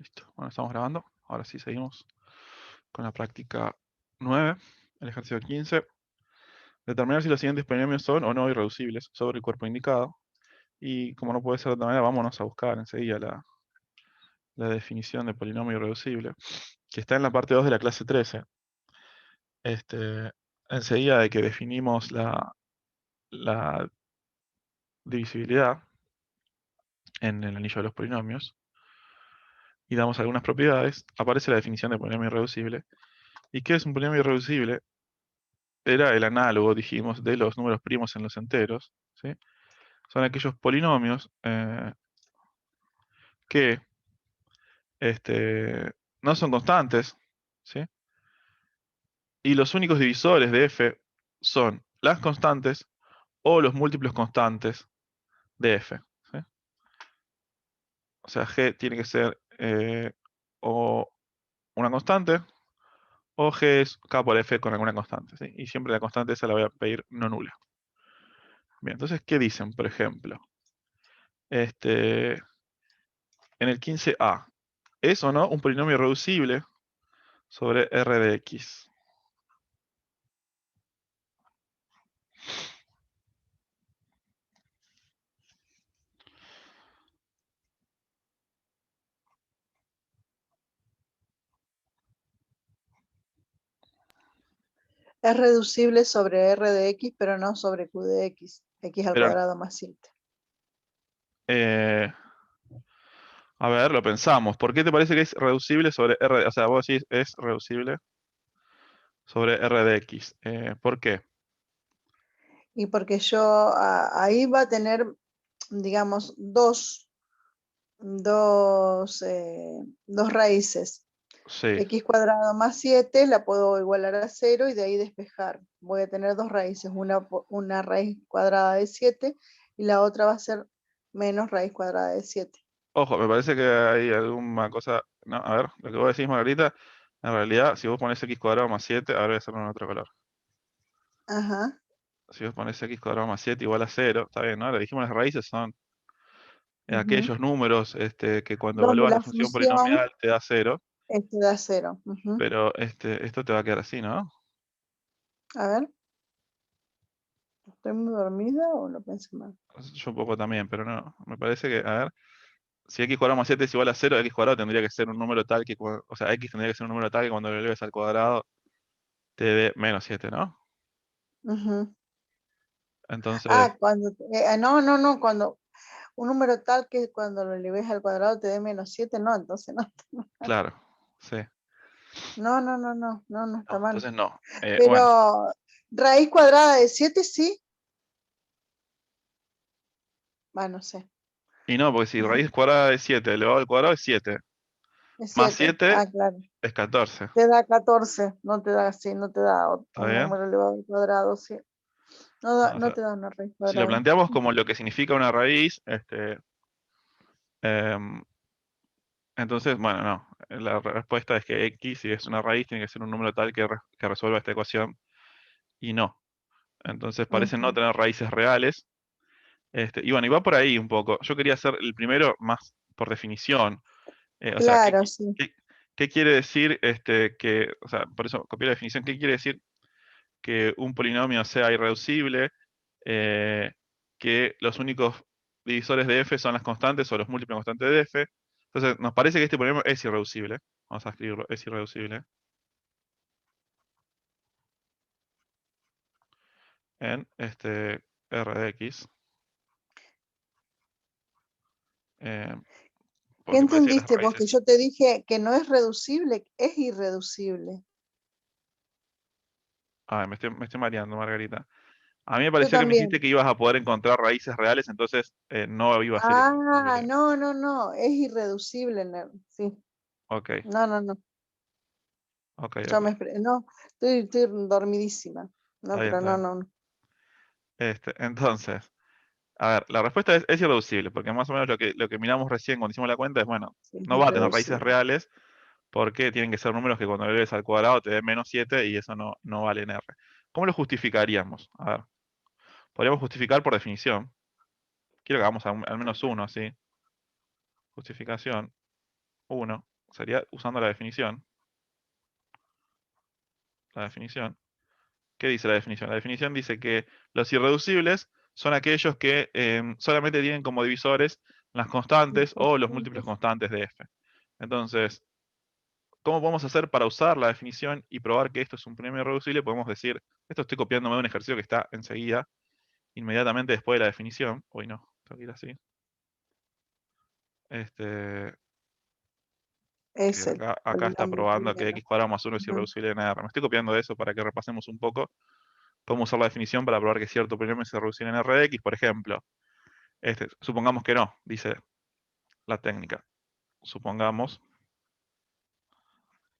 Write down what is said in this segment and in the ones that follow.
Listo. Bueno, estamos grabando. Ahora sí seguimos con la práctica 9, el ejercicio 15. Determinar si los siguientes polinomios son o no irreducibles sobre el cuerpo indicado. Y como no puede ser de otra manera, vámonos a buscar enseguida la definición de polinomio irreducible, que está en la parte 2 de la clase 13. Enseguida de que definimos la divisibilidad en el anillo de los polinomios y damos algunas propiedades, aparece la definición de polinomio irreducible. ¿Y qué es un polinomio irreducible? Era el análogo, dijimos, de los números primos en los enteros, ¿sí? Son aquellos polinomios que no son constantes, ¿sí? Y los únicos divisores de f son las constantes o los múltiplos constantes de f, ¿sí? O sea, g tiene que ser o una constante, o g es k por f con alguna constante, ¿sí? Y siempre la constante esa la voy a pedir no nula. Bien, entonces, ¿qué dicen, por ejemplo? En el 15a, ¿es o no un polinomio reducible sobre R de X? Es reducible sobre R de X, pero no sobre Q de X. X al Pero, cuadrado más 7. eh, a ver, lo pensamos. ¿Por qué te parece que es reducible sobre R? O sea, vos decís es reducible sobre R de X. ¿Por qué? Y porque ahí va a tener, digamos, dos raíces. Sí. X cuadrado más 7 la puedo igualar a 0 y de ahí despejar. Voy a tener dos raíces, una raíz cuadrada de 7 y la otra va a ser menos raíz cuadrada de 7. Ojo, me parece que hay alguna cosa. No, a ver, lo que vos decís, Margarita, en realidad, si vos pones X cuadrado más 7, ahora voy a hacerlo en otro color. Ajá. Si vos pones X cuadrado más 7 igual a 0, está bien, ¿no? Le dijimos las raíces son Ujú. aquellos números que cuando Donde evalúas la la función función polinomial te da 0, da 0. Ujú. pero esto te va a quedar así, ¿no? A ver, ¿estoy muy dormida o lo pensé mal? Yo un poco también, pero no. Me parece que, a ver, si x cuadrado más 7 es igual a 0, x cuadrado tendría que ser un número tal que, o sea, x tendría que ser un número tal que cuando lo eleves al cuadrado te dé menos 7, ¿no? Ujú. Entonces, No, cuando un número tal que cuando lo eleves al cuadrado te dé menos 7, no, entonces no. claro, sí. No está No, mal. entonces no. Bueno, Pero raíz cuadrada de 7 sí, no sé. y no, porque si Ajá, raíz cuadrada de 7 elevado al cuadrado es 7, es más 7. 7 Claro. es 14, Te da 14, no te da así, no te da ¿está un bien? número elevado al cuadrado, sí. No, o No sea, te da una raíz si lo cuadrada. planteamos como lo que significa una raíz, em, entonces, bueno, no. La respuesta es que x, si es una raíz, tiene que ser un número tal que resuelva esta ecuación, y no. Entonces parecen no Ujú. tener raíces reales. Y bueno, y va por ahí un poco. Yo quería hacer el primero más por definición. O sea, Claro, sí. qué- qué quiere decir o sea, por eso copié la definición, ¿qué quiere decir que un polinomio sea irreducible? Eh, que los únicos divisores de f son las constantes o los múltiplos constantes de f. Entonces, nos parece que este polinomio es irreducible. Vamos a escribirlo, es irreducible en R de X. eh, ¿Qué porque parece que las entendiste vos? Que raíces. yo te dije que no es reducible, es irreducible. Ay, me estoy mareando, Margarita. A mí me Yo pareció que me dijiste también. que ibas a poder encontrar raíces reales, entonces no iba a ser irreducible. No, es irreducible, sí. Ok, No. ok, Yo ok. no, estoy dormidísima. Está No, bien, pero está bien. no. Entonces, a ver, la respuesta es irreducible, porque más o menos lo que miramos recién cuando hicimos la cuenta es, bueno, Sí, es no va a tener raíces irreducible. reales, porque tienen que ser números que cuando lo eleves al cuadrado te den menos 7 y eso no vale en R. ¿Cómo lo justificaríamos? A ver, podríamos justificar por definición. Quiero que hagamos al menos uno, ¿sí? Justificación, 1. sería usando la definición. La definición. ¿Qué dice la definición? La definición dice que los irreducibles son aquellos que solamente tienen como divisores las constantes o los múltiplos constantes de f. Entonces, ¿cómo podemos hacer para usar la definición y probar que esto es un polinomio irreducible? Podemos decir, esto estoy copiándome de un ejercicio que está enseguida, inmediatamente después de la definición. Hoy no, tengo que ir así. Que Es el acá está polinomio probando que primero. x cuadrado más 1 es Ujú. irreducible en R. Me estoy copiando de eso para que repasemos un poco. Podemos usar la definición para probar que cierto polinomio es irreducible en R de x, por ejemplo. Supongamos que no, dice la técnica. Supongamos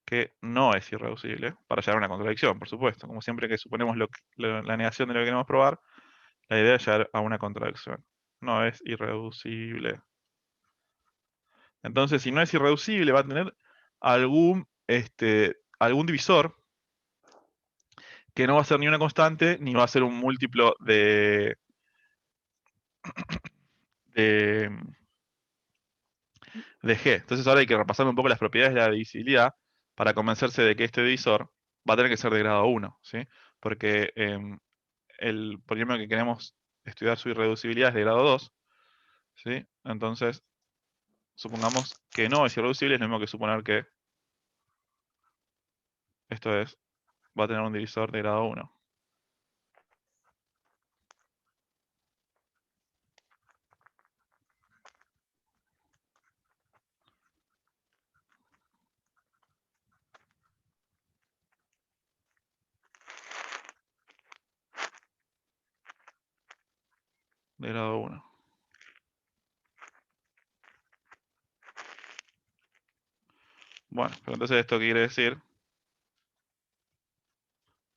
que no es irreducible, para llegar a una contradicción, por supuesto. Como siempre que suponemos la negación de lo que queremos probar, la idea es llegar a una contradicción. No es irreducible. Entonces, si no es irreducible, va a tener algún divisor que no va a ser ni una constante, ni va a ser un múltiplo de, de G. Entonces ahora hay que repasar un poco las propiedades de la divisibilidad para convencerse de que este divisor va a tener que ser de grado 1, ¿sí? Porque el polinomio que queremos estudiar su irreducibilidad es de grado 2, ¿sí? Entonces, supongamos que no es irreducible, es lo mismo que suponer que esto va a tener un divisor de grado 1. De grado 1. Bueno, pero entonces esto quiere decir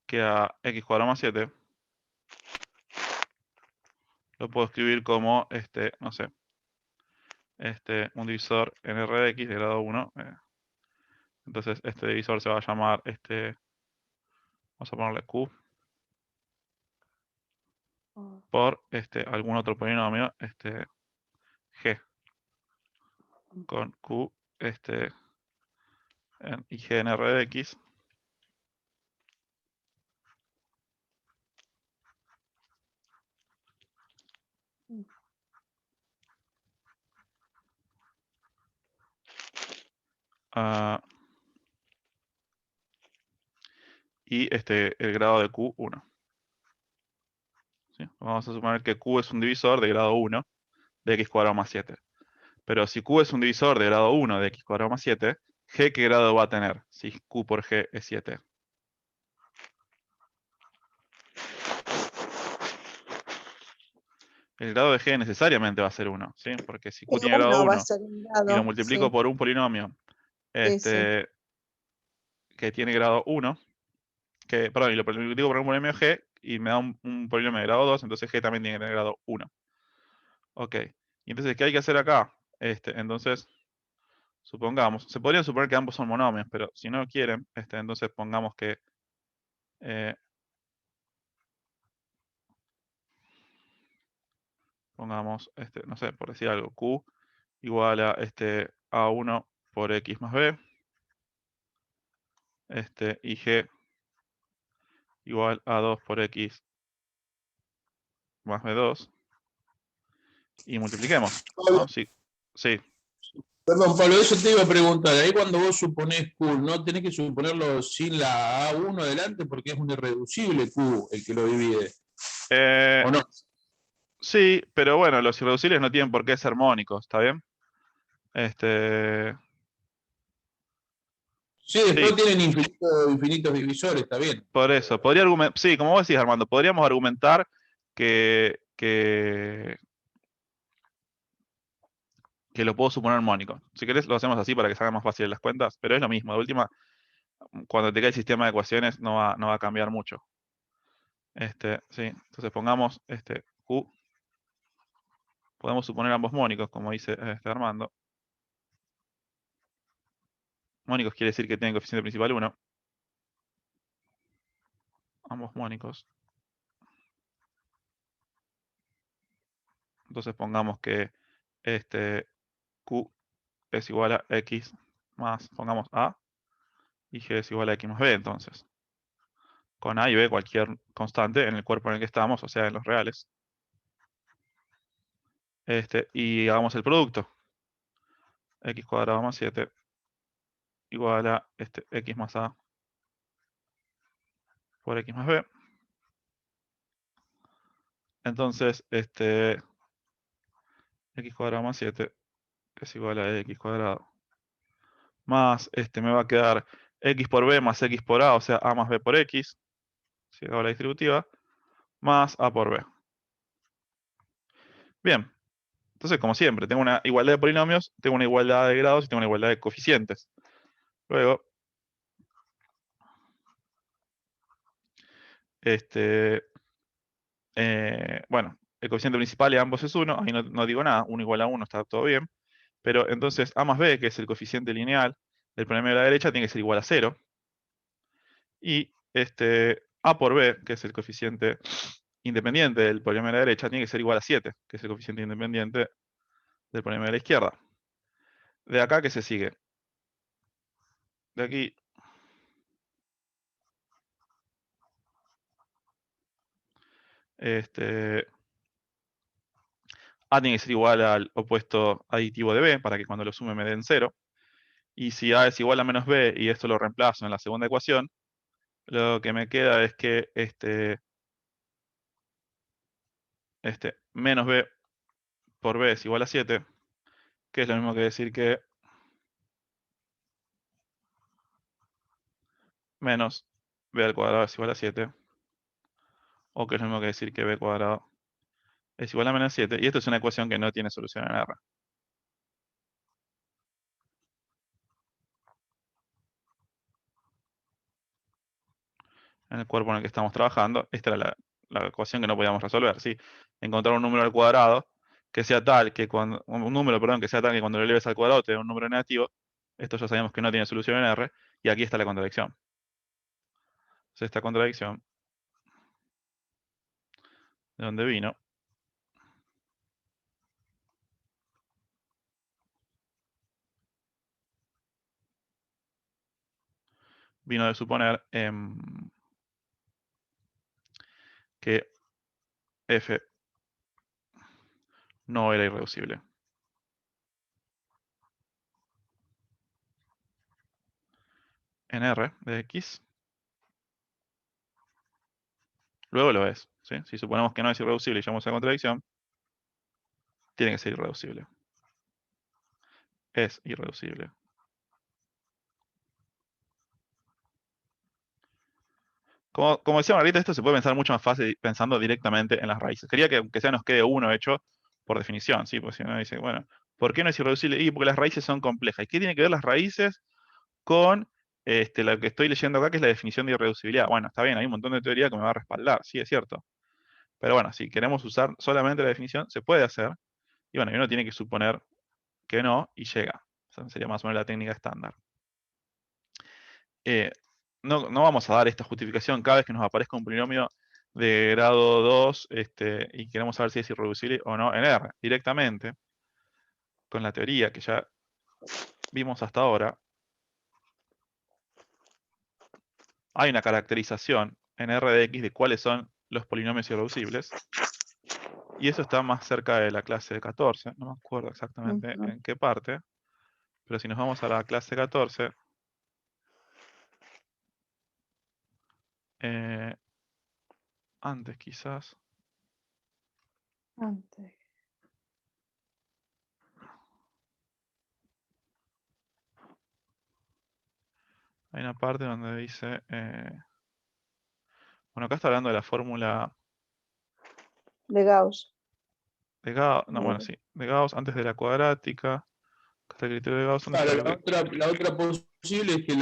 que a x cuadrado más 7 lo puedo escribir como, no sé, un divisor en R de x de grado 1. Entonces este divisor se va a llamar, vamos a ponerle Q, por algún otro polinomio, G, con Q, y G en R de x. Ah, y el grado de Q, 1. ¿Sí? Vamos a suponer que Q es un divisor de grado 1 de x cuadrado más 7. Pero si Q es un divisor de grado 1 de x cuadrado más 7, G ¿qué grado va a tener? Si Q por G es 7. El grado de G necesariamente va a ser 1, ¿sí? Porque si Y Q tiene grado bueno, va a 1 ser un y lo grado, multiplico sí, por un polinomio sí, sí. que tiene grado 1, perdón, y lo multiplico por un polinomio G y me da un polinomio de grado 2, entonces G también tiene que tener grado 1. Ok. Y entonces, ¿qué hay que hacer acá? Entonces, supongamos, se podría suponer que ambos son monomios, pero si no quieren, entonces pongamos que pongamos, no sé, por decir algo, Q igual a A1 por X más B, y G igual a 2 por X más B2, y multipliquemos, Pablo, ¿no? Sí, sí, perdón, Pablo, eso te iba a preguntar. Ahí cuando vos suponés Q, ¿no tenés que suponerlo sin la A1 adelante porque es un irreducible Q el que lo divide? eh, ¿O no? sí, pero bueno, los irreducibles no tienen por qué ser mónicos, ¿está bien? Sí, Sí, después tienen infinitos divisores, está bien. por eso, sí, como vos decís, Armando, podríamos argumentar que lo puedo suponer mónico. Si querés, lo hacemos así para que salgan más fáciles las cuentas, pero es lo mismo. De última, cuando te cae el sistema de ecuaciones, no va a cambiar mucho. Sí, entonces pongamos Q. Podemos suponer ambos mónicos, como dice Armando. Mónicos quiere decir que tienen coeficiente principal 1. Ambos mónicos. Entonces pongamos que Q es igual a X más, pongamos A, y G es igual a X más B, entonces. Con A y B cualquier constante en el cuerpo en el que estamos, o sea, en los reales. Y hagamos el producto. X cuadrado más 7 igual a X más A por X más B. Entonces, X cuadrado más 7 es igual a X cuadrado más, me va a quedar X por B más X por A, o sea, A más B por X, si hago la distributiva, más A por B. Bien, entonces, como siempre, tengo una igualdad de polinomios, tengo una igualdad de grados y tengo una igualdad de coeficientes. Luego, bueno, el coeficiente principal de ambos es 1, ahí no digo nada, 1 igual a 1, está todo bien. Pero entonces A más B, que es el coeficiente lineal del polinomio de la derecha, tiene que ser igual a 0. Y A por B, que es el coeficiente independiente del polinomio de la derecha, tiene que ser igual a 7, que es el coeficiente independiente del polinomio de la izquierda. De acá, ¿qué se sigue? De aquí, A tiene que ser igual al opuesto aditivo de B, para que cuando lo sume me den 0. Y si A es igual a menos B, y esto lo reemplazo en la segunda ecuación, lo que me queda es que menos B por B es igual a 7, que es lo mismo que decir que menos B al cuadrado es igual a 7, o que es lo mismo que decir que B cuadrado es igual a menos 7, y esto es una ecuación que no tiene solución en R. En el cuerpo en el que estamos trabajando, esta era la ecuación que no podíamos resolver, ¿sí? Encontrar un número al cuadrado que sea tal que cuando, un número, perdón, que sea tal que cuando lo eleves al cuadrado te dé un número negativo. Esto ya sabemos que no tiene solución en R, y aquí está la contradicción. Entonces, esta contradicción, ¿de dónde vino? Vino de suponer que F no era irreducible. En R de X, luego lo es, ¿sí? Si suponemos que no es irreducible y llamamos a contradicción, tiene que ser irreducible. Es irreducible. Como decía Margarita, esto se puede pensar mucho más fácil pensando directamente en las raíces. Quería que aunque sea nos quede uno hecho por definición, ¿sí? Porque si uno dice, bueno, ¿por qué no es irreducible? Y porque las raíces son complejas. ¿Y qué tiene que ver las raíces con lo que estoy leyendo acá, que es la definición de irreducibilidad? Bueno, está bien, hay un montón de teoría que me va a respaldar, sí, es cierto. Pero bueno, si queremos usar solamente la definición, se puede hacer. Y bueno, y uno tiene que suponer que no, y llega. Esa sería más o menos la técnica estándar. No vamos a dar esta justificación cada vez que nos aparezca un polinomio de grado 2 y queremos saber si es irreducible o no en R. Directamente, con la teoría que ya vimos hasta ahora, hay una caracterización en R de X de cuáles son los polinomios irreducibles. Y eso está más cerca de la clase 14, no me acuerdo exactamente en qué parte, pero si nos vamos a la clase 14, antes quizás. Antes. Hay una parte donde dice, bueno, acá está hablando de la fórmula De Gauss. de Gauss, no, bueno, sí, de Gauss antes de la cuadrática. Acá está el criterio de Gauss antes Claro, de la la otra posible es que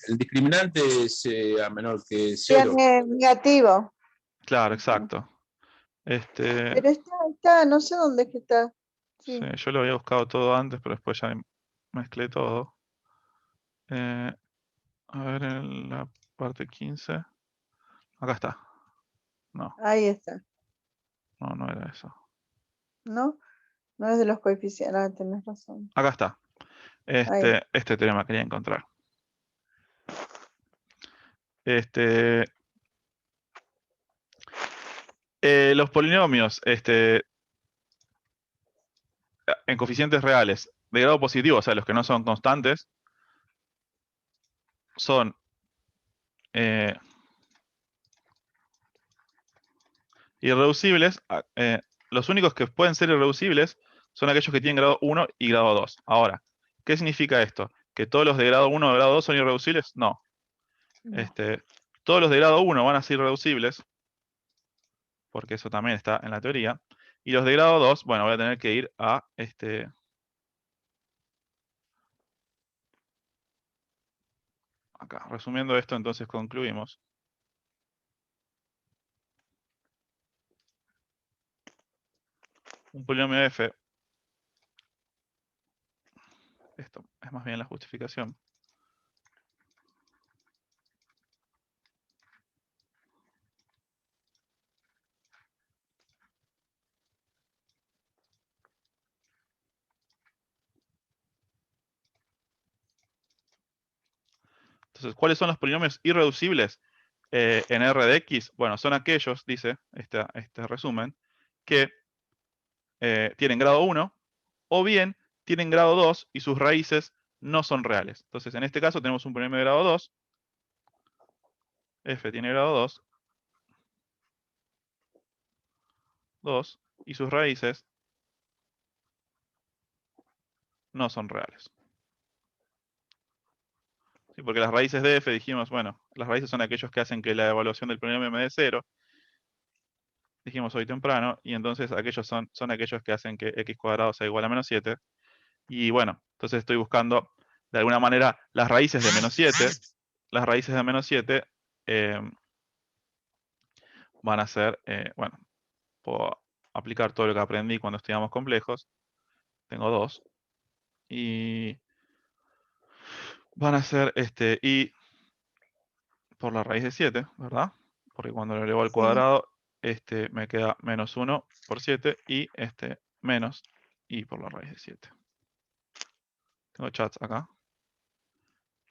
el discriminante sea menor que 0. Tiene negativo. Claro, exacto. Pero está, no sé dónde es que está. Sí, Sí. yo lo había buscado todo antes, pero después ya mezclé todo. A ver, en la parte 15. Acá está. No, Ahí está. no era eso. ¿No? No es de los coeficientes. Ah, tenés razón. Acá está. Este teorema quería encontrar. Los polinomios en coeficientes reales de grado positivo, o sea, los que no son constantes, son irreducibles. Los únicos que pueden ser irreducibles son aquellos que tienen grado 1 y grado 2. Ahora, ¿qué significa esto? ¿Que todos los de grado 1 o grado 2 son irreducibles? No. No. Todos los de grado 1 van a ser irreducibles, porque eso también está en la teoría. Y los de grado 2, bueno, voy a tener que ir a acá. Resumiendo esto, entonces concluimos. Un polinomio f, esto es más bien la justificación. Entonces, ¿cuáles son los polinomios irreducibles en R de X? Bueno, son aquellos, dice este resumen, que tienen grado 1 o bien tienen grado 2 y sus raíces no son reales. Entonces, en este caso tenemos un polinomio de grado 2. F tiene grado 2, y sus raíces no son reales. ¿Sí? Porque las raíces de F dijimos, bueno, las raíces son aquellos que hacen que la evaluación del polinomio me dé 0. Dijimos hoy temprano, y entonces aquellos son aquellos que hacen que x cuadrado sea igual a menos 7. Y bueno, entonces estoy buscando de alguna manera las raíces de menos 7. Las raíces de menos 7 van a ser, bueno, puedo aplicar todo lo que aprendí cuando estudiamos complejos. Tengo 2. Y van a ser y por la raíz de 7, ¿verdad? Porque cuando lo elevo al Sí. cuadrado, me queda menos 1 por 7 y menos y por la raíz de 7. Tengo chats acá.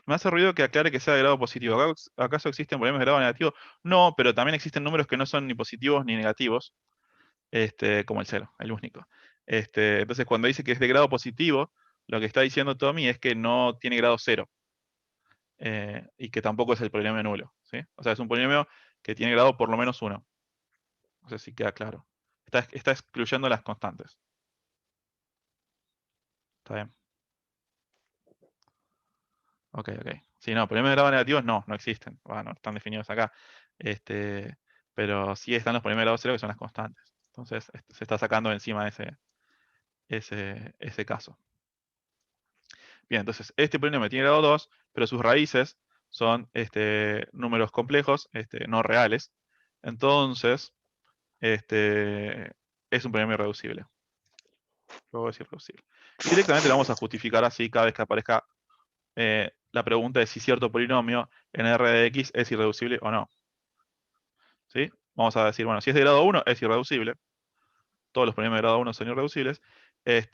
Me hace ruido que aclare que sea de grado positivo. ¿Acaso existen polinomios de grado negativo? No, pero también existen números que no son ni positivos ni negativos, como el 0, el único. Entonces, cuando dice que es de grado positivo, lo que está diciendo Tommy es que no tiene grado 0. Y que tampoco es el polinomio nulo, ¿sí? O sea, es un polinomio que tiene grado por lo menos 1. No sé si queda claro. Está excluyendo las constantes. ¿Está bien? Ok. Sí, no, polinomios de grado negativos no existen. No están definidos acá. Pero sí están los polinomios de grado 0, que son las constantes. Entonces, se está sacando encima ese caso. Bien, entonces, este polinomio tiene grado 2, pero sus raíces son números complejos, no reales. Entonces, es un polinomio irreducible. Luego es irreducible. Y directamente lo vamos a justificar así cada vez que aparezca la pregunta de si cierto polinomio en R de X es irreducible o no. ¿Sí? Vamos a decir, bueno, si es de grado 1 es irreducible. Todos los polinomios de grado 1 son irreducibles. En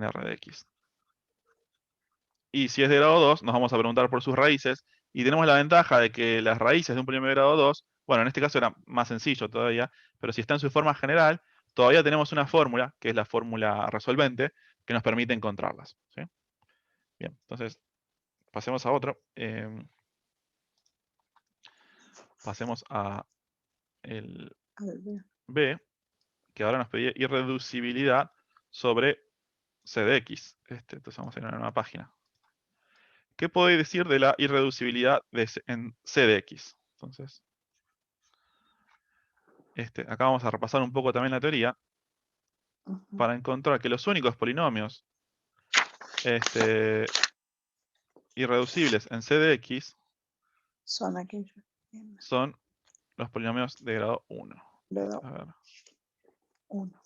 R de X. Y si es de grado 2, nos vamos a preguntar por sus raíces. Y tenemos la ventaja de que las raíces de un polinomio de grado 2, bueno, en este caso era más sencillo todavía, pero si está en su forma general, todavía tenemos una fórmula, que es la fórmula resolvente, que nos permite encontrarlas. ¿Sí? Bien, entonces, pasemos a otro. Pasemos a el B, que ahora nos pedía irreducibilidad sobre C de X. Entonces vamos a ir a una nueva página. ¿Qué podéis decir de la irreducibilidad en C de X? Entonces, acá vamos a repasar un poco también la teoría para encontrar que los únicos polinomios irreducibles en C de X Son aquellos. son los polinomios de grado 1. Grado A ver, 1.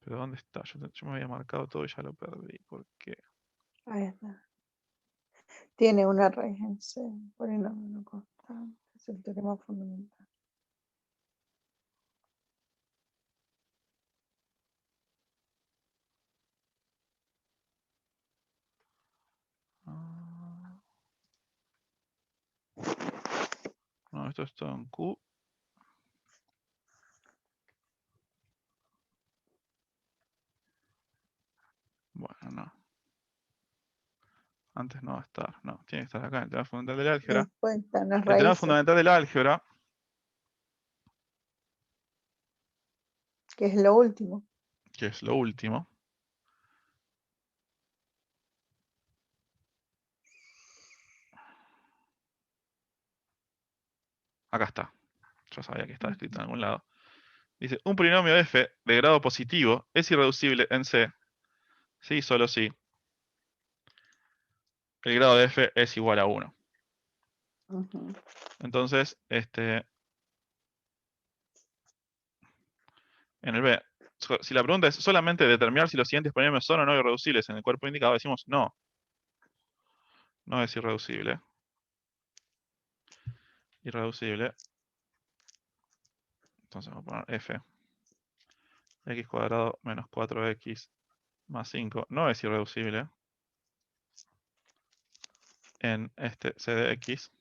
¿pero dónde está? Yo me había marcado todo y ya lo perdí. ¿Por qué? Ahí está. Tiene una raíz en C, polinomio no constante. Es el teorema fundamental. No, esto es todo en Q. Bueno, no. Antes no va a estar. No, tiene que estar acá en el teorema fundamental del álgebra. Después están las El teorema raíces, fundamental del álgebra, que es lo último. que es lo último. Acá está. Yo sabía que estaba escrito en algún lado. Dice, un polinomio f de grado positivo es irreducible en C. Sí, solo si el grado de f es igual a 1. Ujú. Entonces, en el B, si la pregunta es solamente determinar si los siguientes polinomios son o no irreducibles en el cuerpo indicado, decimos no. No es irreducible. Irreducible. Entonces vamos a poner f. X cuadrado menos 4x más 5 no es irreducible en este C de X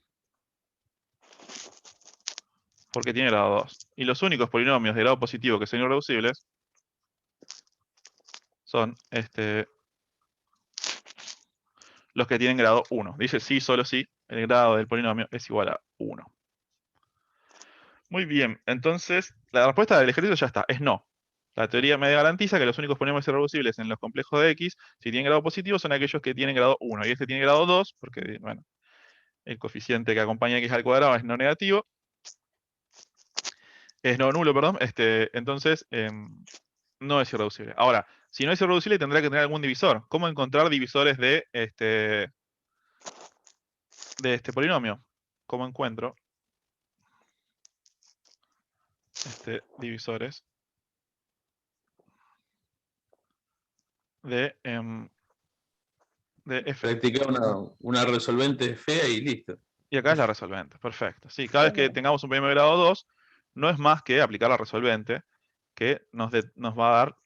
porque tiene grado 2. Y los únicos polinomios de grado positivo que son irreducibles son los que tienen grado 1. Dice sí, solo si el grado del polinomio es igual a 1. Muy bien, entonces la respuesta del ejercicio ya está, es no. La teoría me garantiza que los únicos polinomios irreducibles en los complejos de X, si tienen grado positivo, son aquellos que tienen grado 1. Y este tiene grado 2, porque, bueno, el coeficiente que acompaña a X al cuadrado es no negativo. Es no nulo, perdón. Entonces, no es irreducible. Ahora, si no es irreducible, tendrá que tener algún divisor. ¿Cómo encontrar divisores de este polinomio? ¿Cómo encuentro divisores de f? Practicar una resolvente fea y listo. Y acá es la resolvente. Perfecto. Sí, cada vez que tengamos un polinomio de grado 2, no es más que aplicar la resolvente, que nos va a dar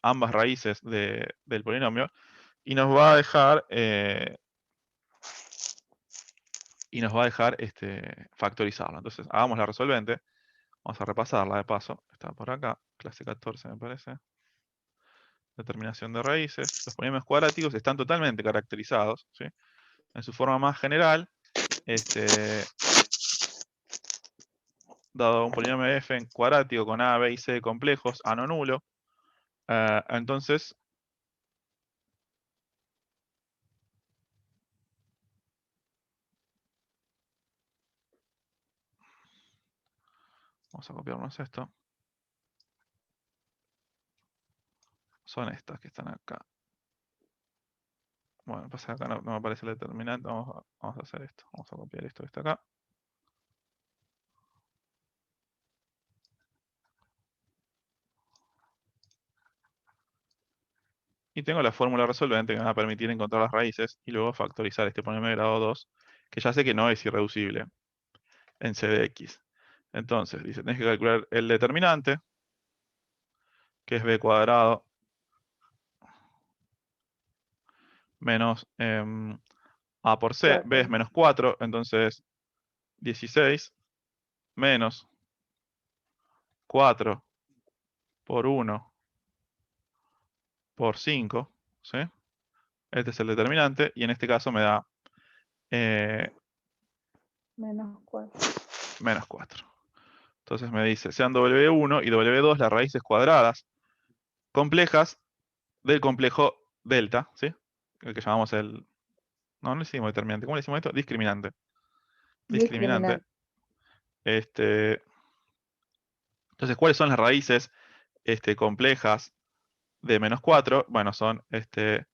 ambas raíces del polinomio y nos va a dejar factorizarlo. Entonces, hagamos la resolvente. Vamos a repasarla de paso. Está por acá, clase 14 me parece. Determinación de raíces. Los polinomios cuadráticos están totalmente caracterizados, ¿sí? En su forma más general, dado un polinomio f en cuadrático con a, b y c complejos, a no nulo, entonces vamos a copiarnos esto. Son estas que están acá. Bueno, pasa que acá no me aparece el determinante. Vamos a hacer esto. Vamos a copiar esto que está acá. Y tengo la fórmula resolvente que me va a permitir encontrar las raíces y luego factorizar este polinomio de grado 2, que ya sé que no es irreducible en C de X. Entonces, dice, tenés que calcular el determinante, que es b cuadrado menos a por c. B es menos 4, entonces 16 menos 4 por 1 por 5, ¿sí? Este es el determinante, y en este caso me da Menos 4. menos 4. Entonces me dice, sean W1 y W2 las raíces cuadradas complejas del complejo delta, ¿sí? El que llamamos el... No, no decimos determinante. ¿Cómo le decimos esto? Discriminante. Discriminante. Entonces, ¿cuáles son las raíces complejas de menos 4? Bueno, son 2i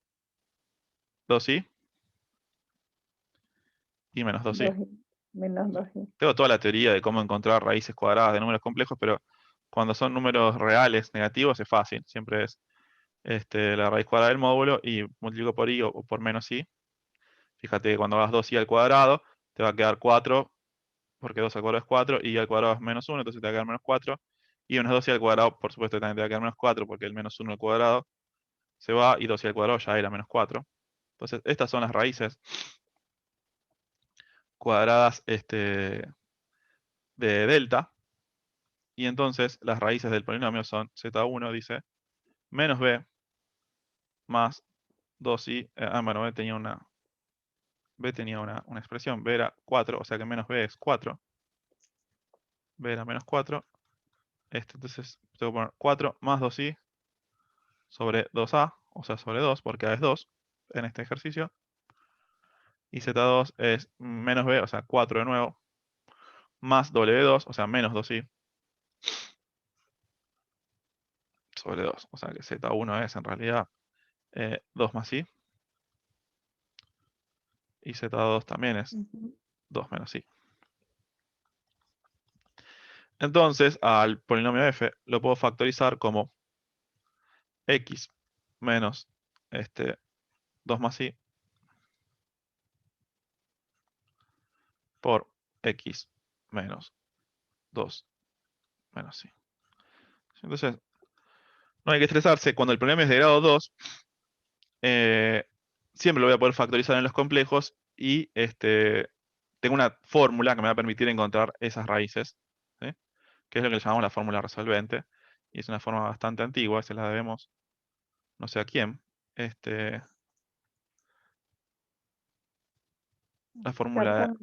y menos 2i. Menos 2i. Tengo toda la teoría de cómo encontrar raíces cuadradas de números complejos, pero cuando son números reales negativos es fácil. Siempre es la raíz cuadrada del módulo y multiplico por i o por menos i. Fíjate que cuando hagas 2i al cuadrado, te va a quedar 4, porque 2 al cuadrado es 4, y al cuadrado es menos 1, entonces te va a quedar menos 4. Y menos 2i al cuadrado, por supuesto, también te va a quedar menos 4, porque el menos 1 al cuadrado se va, y 2i al cuadrado ya era menos 4. Entonces, estas son las raíces cuadradas de delta. Y entonces las raíces del polinomio son z1, dice, menos b más 2i. Bueno, b tenía una expresión, b era 4, o sea que menos b es 4. B era menos 4. Entonces tengo que poner 4 más 2i sobre 2a, o sea, sobre 2, porque a es 2 en este ejercicio. Y z2 es menos b, o sea, 4 de nuevo, más w2, o sea, menos 2i, sobre 2. O sea que z1 es en realidad 2 más i. Y z2 también es 2 menos i. Entonces, al polinomio f lo puedo factorizar como x menos 2 más i por x menos 2 menos i. Entonces, no hay que estresarse. Cuando el polinomio es de grado 2, siempre lo voy a poder factorizar en los complejos y tengo una fórmula que me va a permitir encontrar esas raíces, ¿sí? Que es lo que le llamamos la fórmula resolvente. Y es una forma bastante antigua, se la debemos no sé a quién. La fórmula...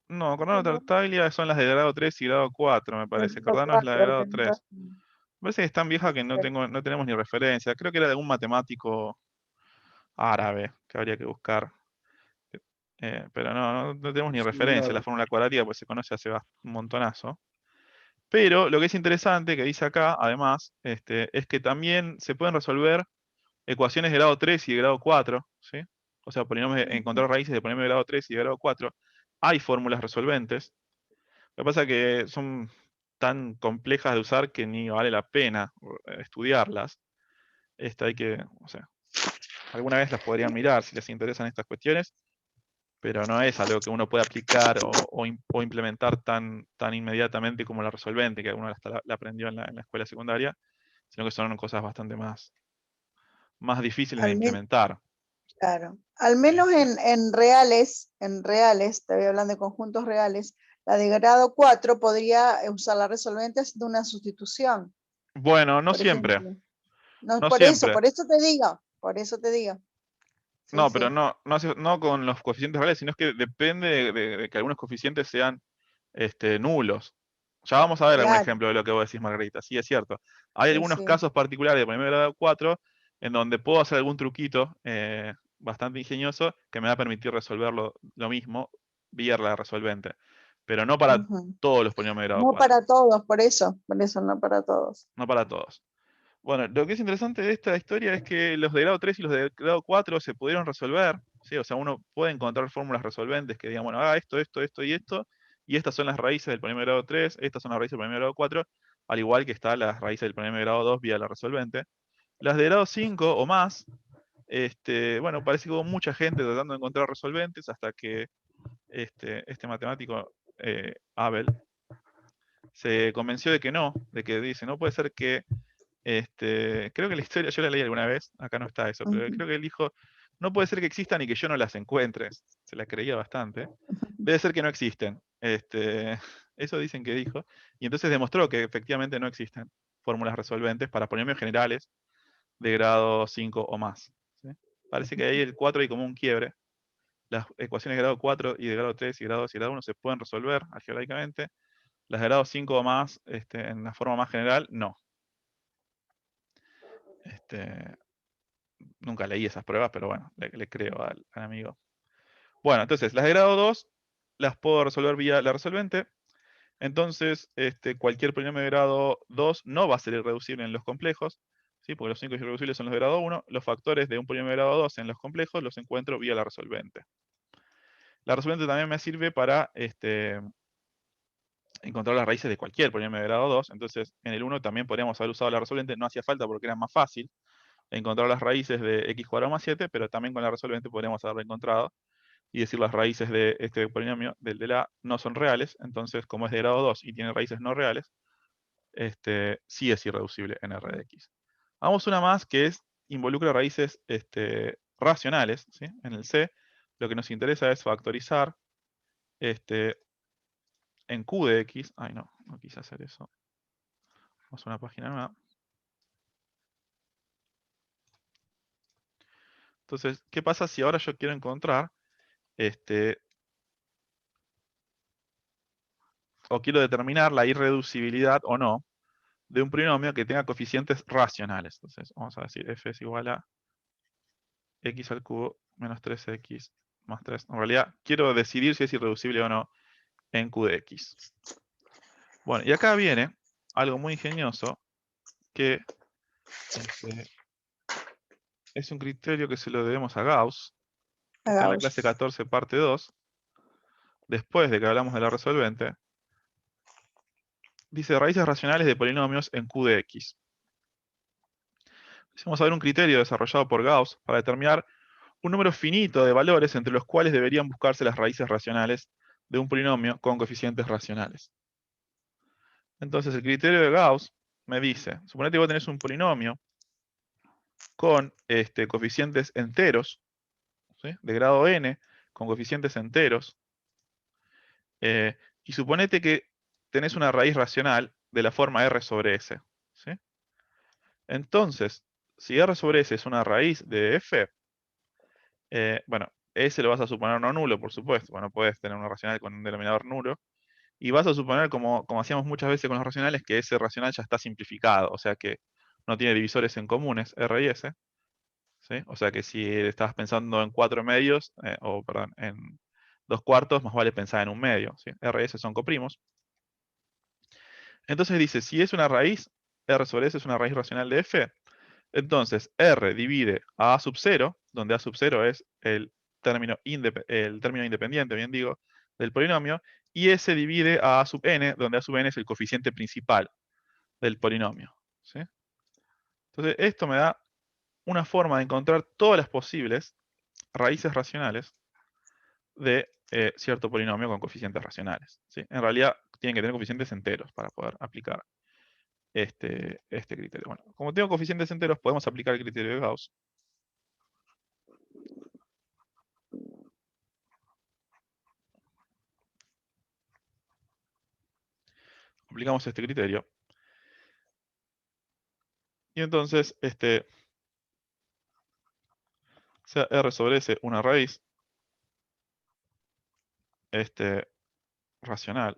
No, Cordano Tartaglia son las de grado 3 y grado 4, me parece. Cordano es la de grado 3. Me parece que es tan vieja que no tenemos ni referencia. Creo que era de algún matemático árabe que habría que buscar. Pero no tenemos ni referencia a la fórmula cuadratica, pues se conoce hace un montonazo. Pero lo que es interesante que dice acá, además, es que también se pueden resolver ecuaciones de grado 3 y de grado 4, ¿sí? O sea, encontrar raíces de polinomio de grado 3 y de grado 4. Hay fórmulas resolventes. Lo que pasa es que son tan complejas de usar que ni vale la pena estudiarlas. Hay que, o sea, alguna vez las podrían mirar si les interesan estas cuestiones, pero no es algo que uno pueda aplicar o implementar tan inmediatamente como la resolvente, que uno hasta la aprendió en la escuela secundaria, sino que son cosas bastante más difíciles de Al menos, implementar. claro. Al menos en reales, te voy hablando de conjuntos reales, la de grado 4 podría usar la resolvente haciendo una sustitución. Bueno, no Por siempre. ejemplo. No, No por eso siempre. te digo, por eso te digo. Sí, No, pero sí. no con los coeficientes reales, sino que depende de que algunos coeficientes sean nulos. Ya vamos a ver algún Claro, ejemplo de lo que vos decís, Margarita. Sí, es cierto. Hay sí, algunos sí. casos particulares de primer grado 4 en donde puedo hacer algún truquito bastante ingenioso que me va a permitir resolver lo mismo vía la resolvente. Pero no para Ujú. todos los polinomios de grado No 4. para todos, por eso no para todos. No para todos. Bueno, lo que es interesante de esta historia es que los de grado 3 y los de grado 4 se pudieron resolver, ¿sí? O sea, uno puede encontrar fórmulas resolventes que digan, bueno, haga esto, esto, esto y esto, y estas son las raíces del polinomio de grado 3, estas son las raíces del polinomio de grado 4, al igual que están las raíces del polinomio de grado 2 vía la resolvente. Las de grado 5 o más, bueno, parece que hubo mucha gente tratando de encontrar resolventes hasta que este matemático, Abel, se convenció de que no, de que dice, no puede ser que creo que la historia yo la leí alguna vez, acá no está eso, pero Ujú. creo que él dijo, no puede ser que existan y que yo no las encuentre. Se la creía bastante. Debe ser que no existen. Eso dicen que dijo. Y entonces demostró que efectivamente no existen fórmulas resolventes para polinomios generales de grado 5 o más. ¿Sí? Parece que ahí el 4 hay como un quiebre. Las ecuaciones de grado 4 y de grado 3 y grado 2 y grado 1 se pueden resolver algebraicamente. Las de grado 5 o más, en la forma más general, no. Nunca leí esas pruebas, pero bueno, le creo al amigo. Bueno, entonces, las de grado 2 las puedo resolver vía la resolvente. Entonces, cualquier polinomio de grado 2 no va a ser irreducible en los complejos, ¿sí? Porque los únicos irreducibles son los de grado 1. Los factores de un polinomio de grado 2 en los complejos los encuentro vía la resolvente. La resolvente también me sirve para encontrar las raíces de cualquier polinomio de grado 2. Entonces, en el 1 también podríamos haber usado la resolvente, no hacía falta porque era más fácil encontrar las raíces de x cuadrado más 7, pero también con la resolvente podríamos haberlo encontrado y decir las raíces de este polinomio, del de la, no son reales. Entonces, como es de grado 2 y tiene raíces no reales, sí es irreducible en R de x. Vamos una más que involucra raíces racionales, ¿sí? En el C, lo que nos interesa es factorizar en Q de X. Ay, no quise hacer eso. Vamos a una página nueva. Entonces, ¿qué pasa si ahora yo quiero encontrar o quiero determinar la irreducibilidad o no de un polinomio que tenga coeficientes racionales? Entonces, vamos a decir f es igual a x al cubo menos 3x más 3. En realidad, quiero decidir si es irreducible o no en q de x. Bueno, y acá viene algo muy ingenioso que es un criterio que se lo debemos a Gauss. Está en la clase 14, parte 2. Después de que hablamos de la resolvente, dice raíces racionales de polinomios en q de x. Vamos a ver un criterio desarrollado por Gauss para determinar un número finito de valores entre los cuales deberían buscarse las raíces racionales de un polinomio con coeficientes racionales. Entonces el criterio de Gauss me dice, suponete que vos tenés un polinomio con coeficientes enteros, ¿sí?, de grado n, con coeficientes enteros, y suponete que tenés una raíz racional de la forma r sobre s. ¿Sí? Entonces, si r sobre s es una raíz de f, bueno, S lo vas a suponer no nulo, por supuesto. Bueno, puedes tener una racional con un denominador nulo. Y vas a suponer, como hacíamos muchas veces con los racionales, que ese racional ya está simplificado. O sea que no tiene divisores en comunes, R y S. ¿Sí? O sea que si estabas pensando en 4 medios, o perdón, en 2 cuartos, más vale pensar en un medio. ¿Sí? R y S son coprimos. Entonces dice, si es una raíz, R sobre S es una raíz racional de F, entonces R divide a A sub 0, donde A sub 0 es el término independiente, bien digo, del polinomio, y S divide a A sub n, donde A sub n es el coeficiente principal del polinomio. ¿Sí? Entonces esto me da una forma de encontrar todas las posibles raíces racionales de cierto polinomio con coeficientes racionales. ¿Sí? En realidad tienen que tener coeficientes enteros para poder aplicar este criterio. Bueno, como tengo coeficientes enteros, podemos aplicar el criterio de Gauss. Aplicamos este criterio. Y entonces, sea R sobre S una raíz racional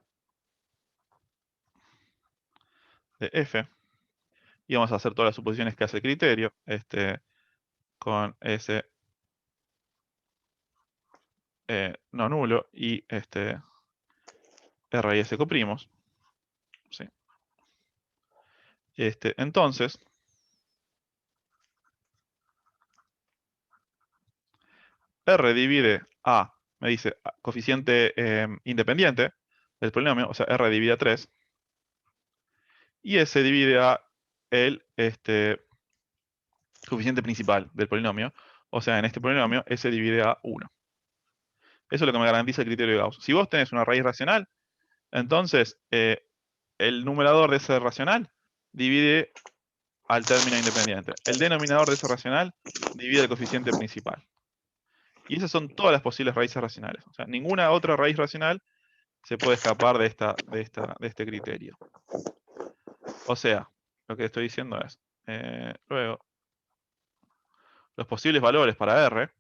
de F. Y vamos a hacer todas las suposiciones que hace el criterio, con S no nulo y R y S coprimos. ¿Sí? Entonces, R divide a, me dice, coeficiente independiente del polinomio, o sea, R divide a 3, y S divide a el coeficiente principal del polinomio, o sea, en este polinomio S divide a 1. Eso es lo que me garantiza el criterio de Gauss. Si vos tenés una raíz racional, entonces el numerador de ese racional divide al término independiente. El denominador de ese racional divide el coeficiente principal. Y esas son todas las posibles raíces racionales. O sea, ninguna otra raíz racional se puede escapar de este criterio. O sea, lo que estoy diciendo es, luego, los posibles valores para R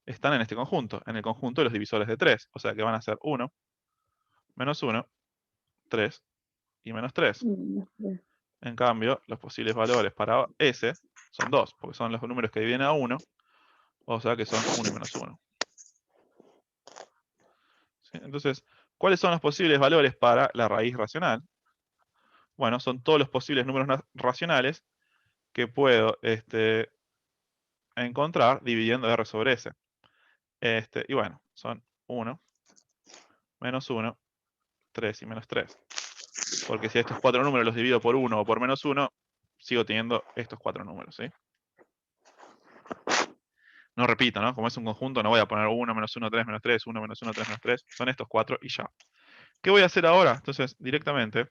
están en este conjunto, en el conjunto de los divisores de 3. O sea que van a ser 1, menos 1, 3 y menos 3. En cambio, los posibles valores para S son 2, porque son los números que dividen a 1, o sea que son 1 y menos 1. ¿Sí? Entonces, ¿cuáles son los posibles valores para la raíz racional? Bueno, son todos los posibles números racionales que puedo encontrar dividiendo R sobre S. Y bueno, son 1, menos 1, 3 y menos 3. Porque si estos 4 números los divido por 1 o por menos 1, sigo teniendo estos 4 números, ¿sí? No repito, ¿no? Como es un conjunto, no voy a poner 1, menos 1, 3, menos 3, 1, menos 1, 3, menos 3. Son estos 4 y ya. ¿Qué voy a hacer ahora? Entonces, directamente,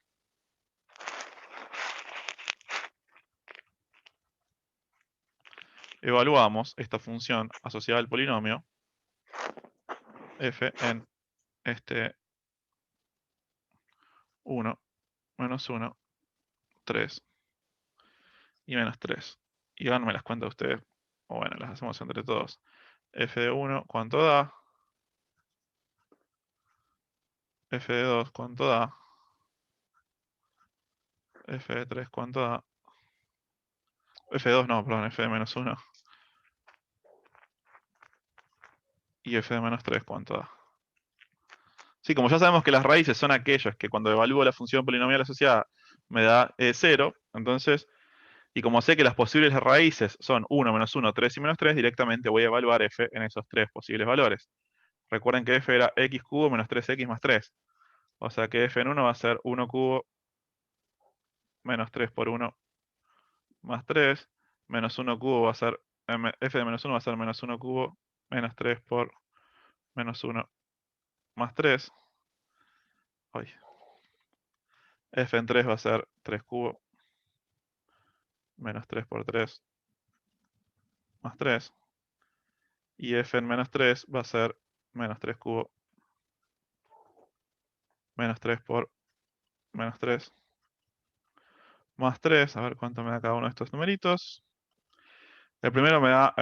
evaluamos esta función asociada al polinomio f en 1, menos 1, 3 y menos 3. Y ahora me las cuenta ustedes. O bueno, las hacemos entre todos. F de 1, ¿cuánto da? F de 2, ¿cuánto da? F de 3, ¿cuánto da? F de 2, no, perdón, F de menos 1. Y F de menos 3, ¿cuánto da? Sí, como ya sabemos que las raíces son aquellas que cuando evalúo la función polinomial asociada me da 0, entonces, y como sé que las posibles raíces son 1, menos 1, 3 y menos 3, directamente voy a evaluar f en esos tres posibles valores. Recuerden que f era x cubo menos 3x más 3. O sea que f en 1 va a ser 1 cubo menos 3 por 1 más 3, menos 1 cubo va a ser, f de menos 1 va a ser menos 1 cubo menos 3 por menos 1 más 3. Ay. F en 3 va a ser 3 cubo menos 3 por 3 más 3. Y f en menos 3 va a ser menos 3 cubo menos 3 por menos 3 más 3. A ver cuánto me da cada uno de estos numeritos. El primero me da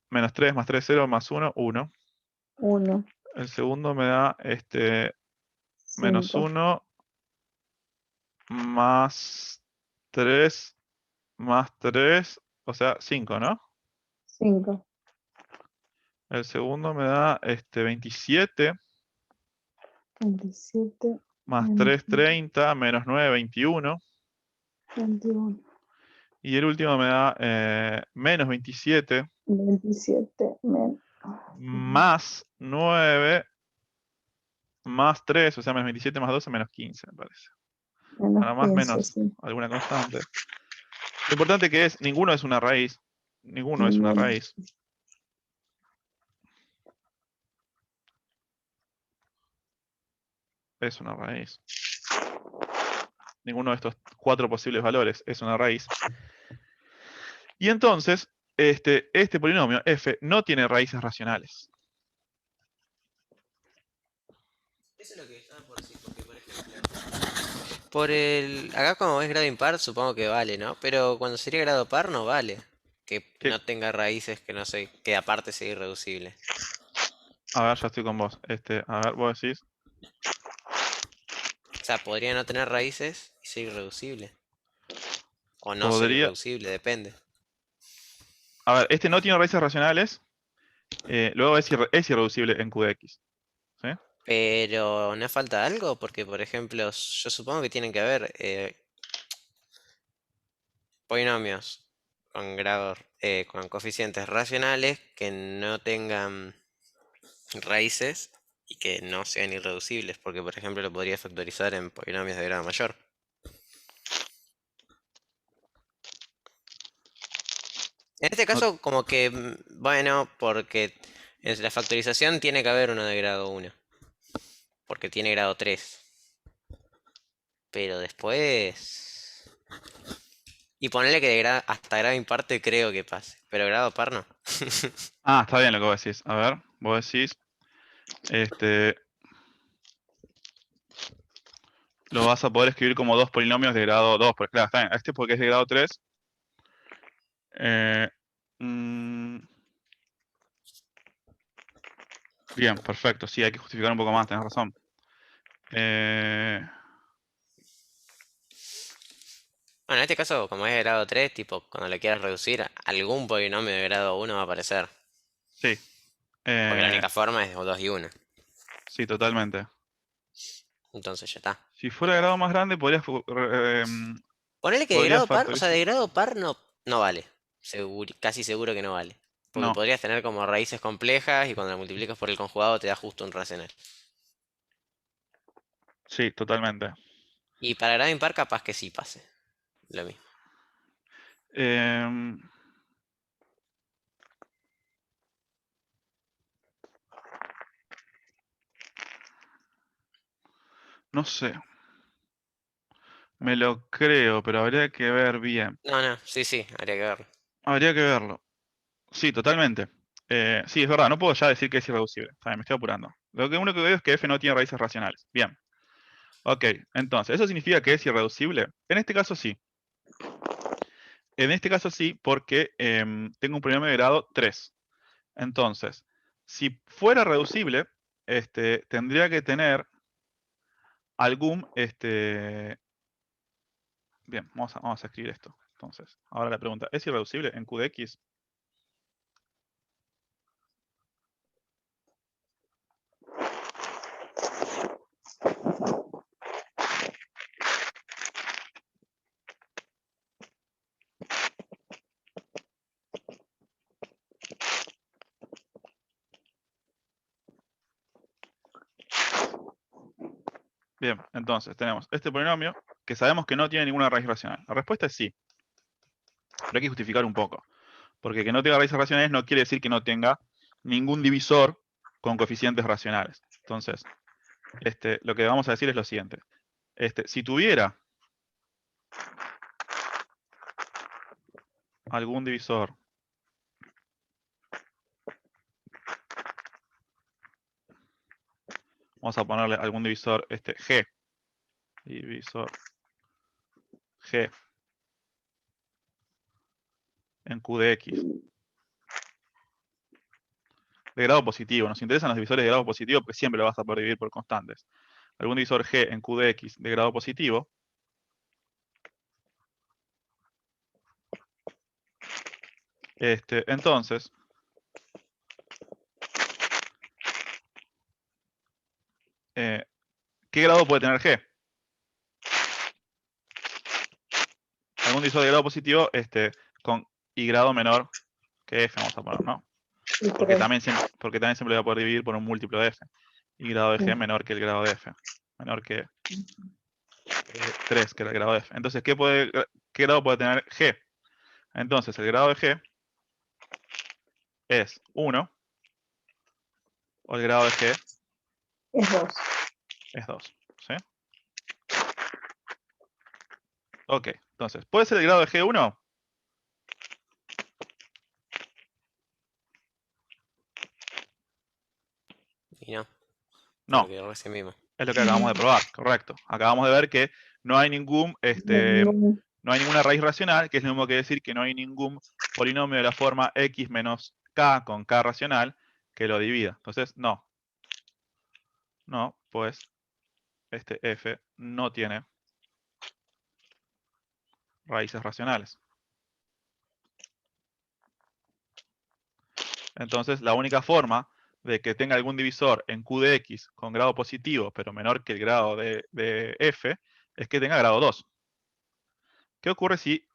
menos 3 más 3, 0 más 1, 1. 1, El segundo me da menos 5, 1 más 3 más 3, o sea, 5, ¿no? 5, El segundo me da 27 27, más menos 3, 30, menos 9, 21. 21, Y el último me da menos 27 27, menos más 9 más 3, o sea, menos 27 más 12, menos 15, me parece. Ahora más 15, menos sí. alguna constante. Lo importante que es, ninguno es una raíz. Ninguno es una Ninguno. raíz. Es una raíz. Ninguno de estos 4 posibles valores es una raíz. Y entonces, este polinomio f no tiene raíces racionales. Eso es lo que estaba por decir, porque por ejemplo, acá como es grado impar, supongo que vale, ¿no? Pero cuando sería grado par no vale. Que ¿Qué? no tenga raíces que no sé, que aparte sea irreducible. A ver, ya estoy con vos. A ver, vos decís. O sea, podría no tener raíces y ser irreducible. O no ser Podría. irreducible, depende. A ver, este no tiene raíces racionales. Luego es irreducible en Q de X. ¿Sí? Pero ¿no falta algo? Porque, por ejemplo, yo supongo que tienen que haber polinomios con grados, con coeficientes racionales que no tengan raíces y que no sean irreducibles, porque por ejemplo lo podría factorizar en polinomios de grado mayor. En este No- caso, como que, bueno, porque en la factorización tiene que haber uno de grado 1, porque tiene grado 3. Pero después... Y ponerle que hasta grado imparte creo que pase, pero grado par no. Ah, está bien lo que vos decís. A ver, vos decís. Lo vas a poder escribir como dos polinomios de grado 2. Porque claro, está bien. Este porque es de grado 3. Bien, perfecto. Sí, hay que justificar un poco más, tenés razón. Bueno, en este caso, como es de grado 3, tipo, cuando le quieras reducir, algún polinomio de grado 1 va a aparecer. Sí. Porque la única forma es 2 y 1. Sí, totalmente. Entonces ya está. Si fuera de grado más grande, Ponele que de podrías grado par, o sea, factorizar. de grado par no vale. Casi seguro que no vale. Porque No, podrías tener como raíces complejas y cuando la multiplicas por el conjugado te da justo un racional. sí, totalmente. Y para grado impar capaz que sí pase. Lo mismo. Em, no sé. Me lo creo, pero habría que ver bien. No, sí, habría que verlo. Habría que verlo. Sí, totalmente. Sí, es verdad, no puedo ya decir que es irreducible. Está bien, me estoy apurando. Lo que único que veo es que f no tiene raíces racionales. Bien. Ok, entonces, ¿eso significa que es irreducible? En este caso sí. En este caso sí, porque tengo un polinomio de grado 3. Entonces, si fuera reducible, tendría que tener algún... Bien, vamos a escribir esto. Entonces, ahora la pregunta, ¿es irreducible en Q de X? Bien, entonces tenemos este polinomio que sabemos que no tiene ninguna raíz racional. La respuesta es sí, pero hay que justificar un poco. Porque que no tenga raíces racionales no quiere decir que no tenga ningún divisor con coeficientes racionales. Entonces, lo que vamos a decir es lo siguiente. Si tuviera algún divisor vamos a ponerle algún divisor G. Divisor G en Q de X. De grado positivo. Nos interesan los divisores de grado positivo porque siempre lo vas a poder dividir por constantes. Algún divisor G en Q de X de grado positivo. Entonces, ¿qué grado puede tener G? Algún divisor de grado positivo con y grado menor que F, vamos a poner, ¿no? Y Porque 3. también siempre lo voy a poder dividir por un múltiplo de F. Y grado de G menor que el grado de F. Menor que 3, que era el grado de F. Entonces, ¿qué grado puede tener G? Entonces, el grado de G es 1, o el grado de G Es 2. es 2. ¿Sí? Ok, entonces, ¿puede ser el grado de G 1? Y no, No, porque recién mismo. es lo que acabamos de probar, correcto. Acabamos de ver que no hay ninguna raíz racional, que es lo mismo que decir que no hay ningún polinomio de la forma x menos k con k racional que lo divida. Entonces, no. No, pues f no tiene raíces racionales. Entonces, la única forma de que tenga algún divisor en Q de X con grado positivo, pero menor que el grado de f, es que tenga grado 2. ¿Qué ocurre si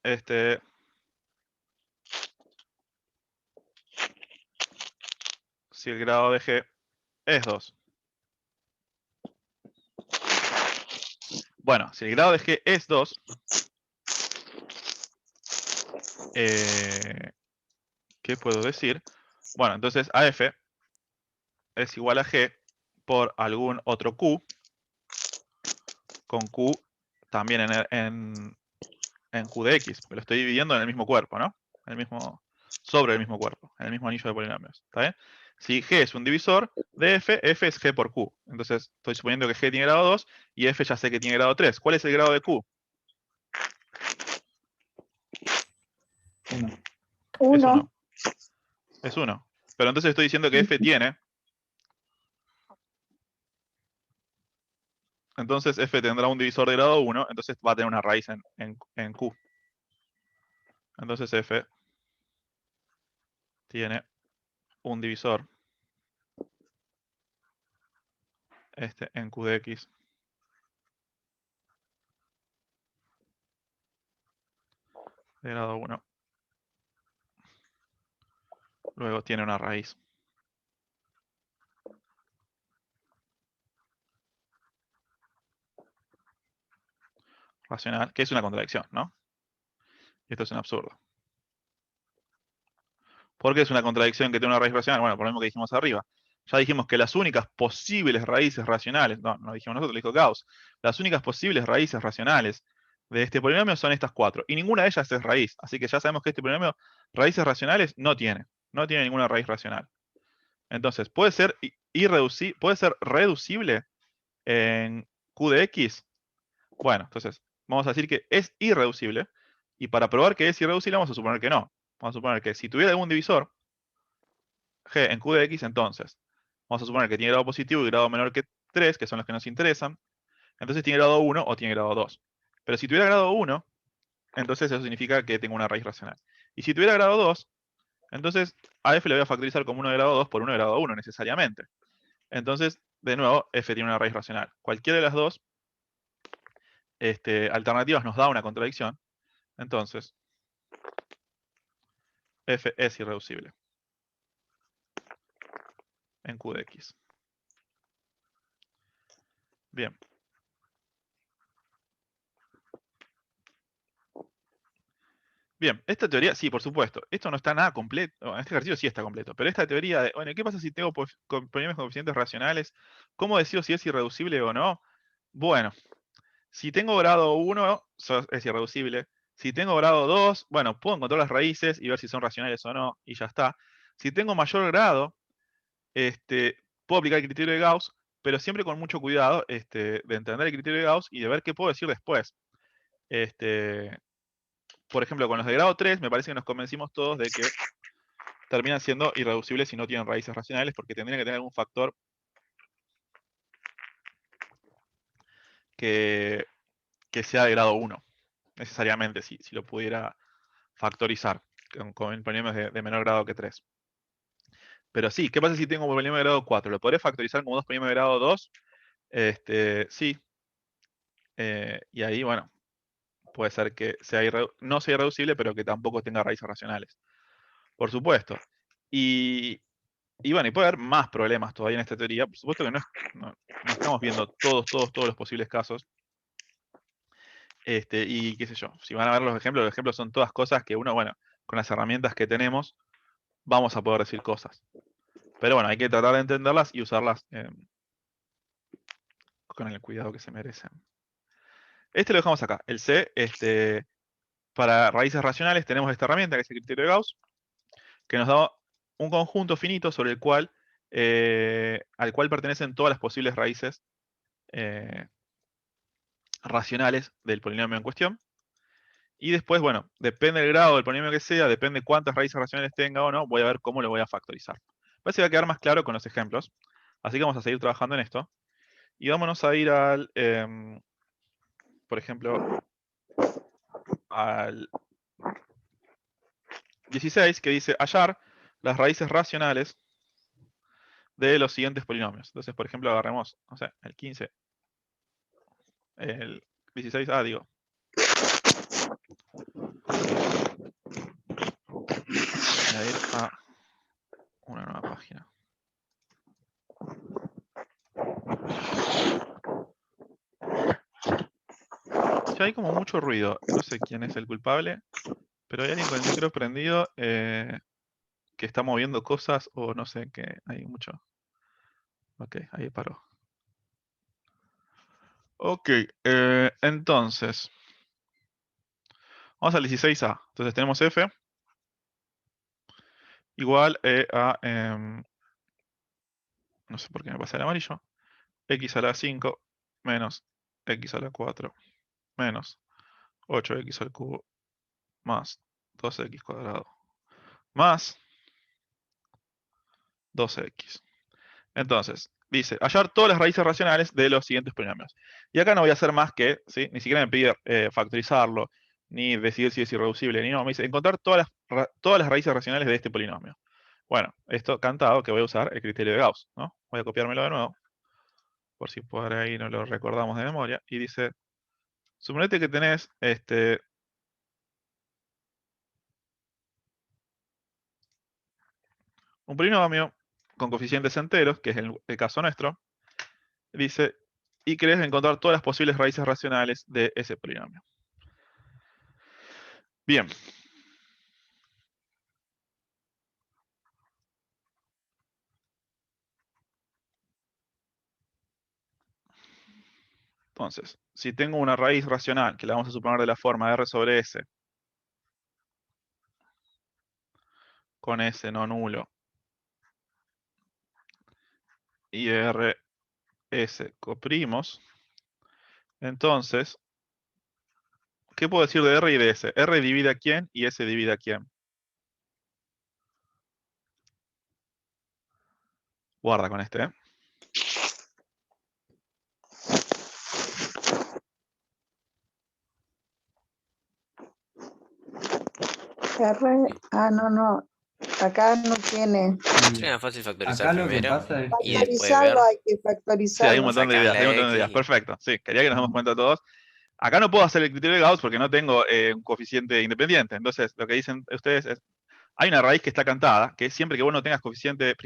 el grado de G es 2? Bueno, si el grado de G es 2, ¿qué puedo decir? Bueno, entonces AF es igual a G por algún otro Q, con Q también en Q de X, porque lo estoy dividiendo en el mismo cuerpo, ¿no? Sobre el mismo cuerpo, en el mismo anillo de polinomios. ¿Está bien? Si G es un divisor de F, F es G por Q. Entonces estoy suponiendo que G tiene grado 2 y F ya sé que tiene grado 3. ¿Cuál es el grado de Q? 1. Es 1. 1. Es 1. Pero entonces estoy diciendo que F tiene. Entonces F tendrá un divisor de grado 1, entonces va a tener una raíz en Q. Entonces F tiene un divisor en Q de X de grado 1. Luego tiene una raíz racional, que es una contradicción, ¿no? Y esto es un absurdo. ¿Por qué es una contradicción que tiene una raíz racional? Bueno, por lo mismo que dijimos arriba. Ya dijimos que las únicas posibles raíces racionales, no dijimos nosotros, lo dijo Gauss, las únicas posibles raíces racionales de este polinomio son estas 4, y ninguna de ellas es raíz, así que ya sabemos que este polinomio raíces racionales no tiene ninguna raíz racional. Entonces, puede ser reducible en Q de X, bueno, entonces vamos a decir que es irreducible, y para probar que es irreducible vamos a suponer que no. Vamos a suponer que si tuviera algún divisor, G en Q de X, entonces vamos a suponer que tiene grado positivo y grado menor que 3, que son los que nos interesan, entonces tiene grado 1 o tiene grado 2. Pero si tuviera grado 1, entonces eso significa que tengo una raíz racional. Y si tuviera grado 2, entonces a f le voy a factorizar como 1 de grado 2 por 1 de grado 1 necesariamente. Entonces, de nuevo, f tiene una raíz racional. Cualquiera de las dos alternativas nos da una contradicción. Entonces, f es irreducible en Q de X. Bien. Bien, esta teoría, sí, por supuesto. Esto no está nada completo. Bueno, este ejercicio sí está completo. Pero esta teoría de, bueno, ¿qué pasa si tengo polinomios con coeficientes racionales? ¿Cómo decido si es irreducible o no? Bueno, si tengo grado 1, es irreducible. Si tengo grado 2, bueno, puedo encontrar las raíces y ver si son racionales o no, y ya está. Si tengo mayor grado, puedo aplicar el criterio de Gauss, pero siempre con mucho cuidado de entender el criterio de Gauss y de ver qué puedo decir después. Por ejemplo, con los de grado 3, me parece que nos convencimos todos de que terminan siendo irreducibles si no tienen raíces racionales, porque tendrían que tener algún factor que sea de grado 1, necesariamente, si lo pudiera factorizar con polinomios de menor grado que 3. Pero sí, ¿qué pasa si tengo un polinomio de grado 4? ¿Lo podré factorizar como dos polinomios de grado 2? Sí. Y ahí, bueno, puede ser que no sea irreducible, pero que tampoco tenga raíces racionales. Por supuesto. Y bueno, y puede haber más problemas todavía en esta teoría. Por supuesto que no estamos viendo todos los posibles casos. Y qué sé yo, si van a ver los ejemplos son todas cosas que uno, bueno, con las herramientas que tenemos, vamos a poder decir cosas. Pero bueno, hay que tratar de entenderlas y usarlas con el cuidado que se merecen. Lo dejamos acá. El C, para raíces racionales tenemos esta herramienta que es el criterio de Gauss, que nos da un conjunto finito sobre el cual, al cual pertenecen todas las posibles raíces racionales del polinomio en cuestión. Y después, bueno, depende del grado del polinomio que sea, depende cuántas raíces racionales tenga o no, voy a ver cómo lo voy a factorizar. Parece que va a quedar más claro con los ejemplos. Así que vamos a seguir trabajando en esto. Y vámonos a ir al, por ejemplo, al 16, que dice hallar las raíces racionales de los siguientes polinomios. Entonces, por ejemplo, agarremos, no sé, el 15, el 16A, digo. Voy a ir a una nueva página. Ya hay como mucho ruido. No sé quién es el culpable, pero hay alguien con el micro prendido que está moviendo cosas o no sé, que hay mucho. Ok, ahí paró. Ok, entonces, vamos al 16A. Entonces tenemos F igual a, no sé por qué me pasa el amarillo, x a la 5 menos x a la 4 menos 8x al cubo más 12x cuadrado más 12x. Entonces, dice, hallar todas las raíces racionales de los siguientes polinomios. Y acá no voy a hacer más que, ¿sí? Ni siquiera me pide factorizarlo, ni decidir si es irreducible, ni no. Me dice, encontrar todas las raíces racionales de este polinomio. Bueno, esto cantado que voy a usar el criterio de Gauss, ¿no? Voy a copiármelo de nuevo, por si por ahí no lo recordamos de memoria. Y dice, suponete que tenés un polinomio con coeficientes enteros, que es el caso nuestro, dice, y querés encontrar todas las posibles raíces racionales de ese polinomio. Bien. Entonces, si tengo una raíz racional, que la vamos a suponer de la forma R sobre S, con S no nulo, y RS coprimos, Entonces, ¿qué puedo decir de R y de S? R divide a quién y S divide a quién. Guarda con este, ¿eh? R, no. Acá no tiene. Sería fácil factorizar Acá lo que primero pasa es y que después ver. Factorizarlo hay que Sí, hay un factorizarlo. montón de Sacar ideas, hay un la montón de X ideas. y- Perfecto, sí, quería que nos demos cuenta todos. Acá no puedo hacer el criterio de Gauss porque no tengo un coeficiente independiente. Entonces, lo que dicen ustedes es, hay una raíz que está cantada, que es siempre que vos no tengas coeficiente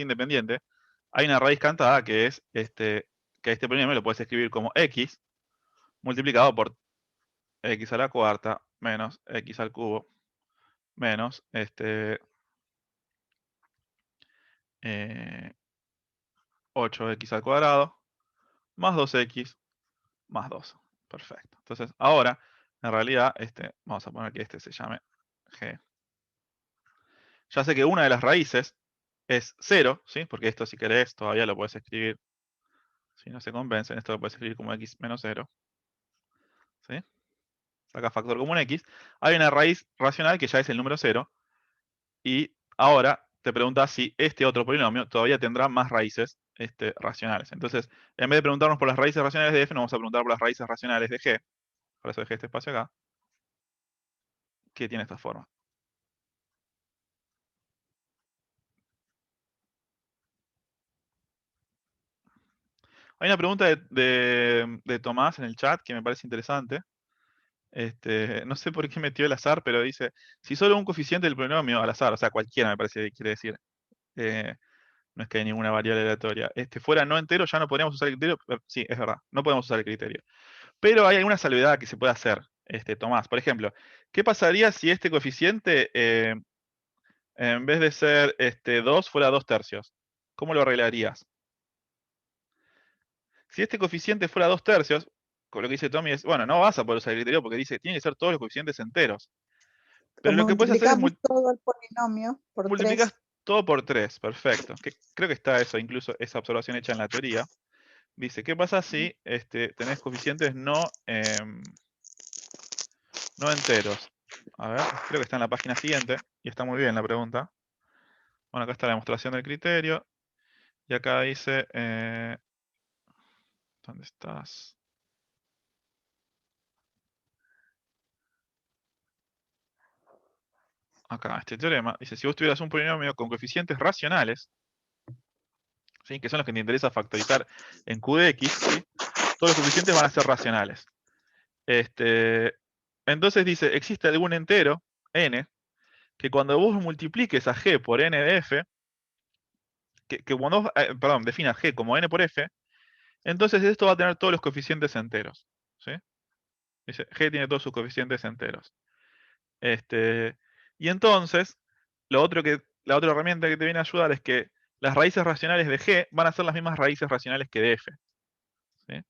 independiente, hay una raíz cantada que es que este polinomio lo puedes escribir como x multiplicado por x a la cuarta menos x al cubo menos 8x al cuadrado más 2x más 2. Perfecto. Entonces, ahora, en realidad, vamos a poner que este se llame g. Ya sé que una de las raíces es 0, ¿sí? Porque esto, si querés, todavía lo puedes escribir. Si no se convencen, esto lo puedes escribir como x menos 0. ¿Sí? Saca factor común x. Hay una raíz racional que ya es el número 0. Y ahora te preguntas si este otro polinomio todavía tendrá más raíces racionales. Entonces, en vez de preguntarnos por las raíces racionales de f, nos vamos a preguntar por las raíces racionales de g. Por eso dejé este espacio acá, que tiene esta forma. Hay una pregunta de Tomás en el chat que me parece interesante. No sé por qué metió el azar, pero dice, si solo un coeficiente del polinomio al azar, o sea, cualquiera me parece que quiere decir, no es que hay ninguna variable aleatoria, fuera no entero, ya no podríamos usar el criterio. Sí, es verdad, no podemos usar el criterio. Pero hay alguna salvedad que se puede hacer, Tomás. Por ejemplo, ¿qué pasaría si este coeficiente, en vez de ser 2, fuera 2 tercios? ¿Cómo lo arreglarías? Si este coeficiente fuera 2 tercios, con lo que dice Tommy es, bueno, no vas a poder usar el criterio porque dice, tiene que ser todos los coeficientes enteros. Pero lo que puedes hacer es Multiplicamos todo el polinomio por multiplicas 3. todo por 3, perfecto. Creo que está eso, incluso esa observación hecha en la teoría. Dice, ¿qué pasa si tenés coeficientes no enteros? A ver, creo que está en la página siguiente, y está muy bien la pregunta. Bueno, acá está la demostración del criterio, y acá dice, ¿dónde estás? Acá, este teorema, dice, si vos tuvieras un polinomio con coeficientes racionales, ¿sí? Que son los que te interesa factorizar en Q de X, ¿sí? Todos los coeficientes van a ser racionales. Entonces dice, existe algún entero, n, que cuando vos multipliques a g por n de f, que cuando vos, definas g como n por f, entonces esto va a tener todos los coeficientes enteros. ¿Sí? Dice, g tiene todos sus coeficientes enteros. Y entonces, la otra herramienta que te viene a ayudar es que las raíces racionales de g van a ser las mismas raíces racionales que de f. ¿Sí?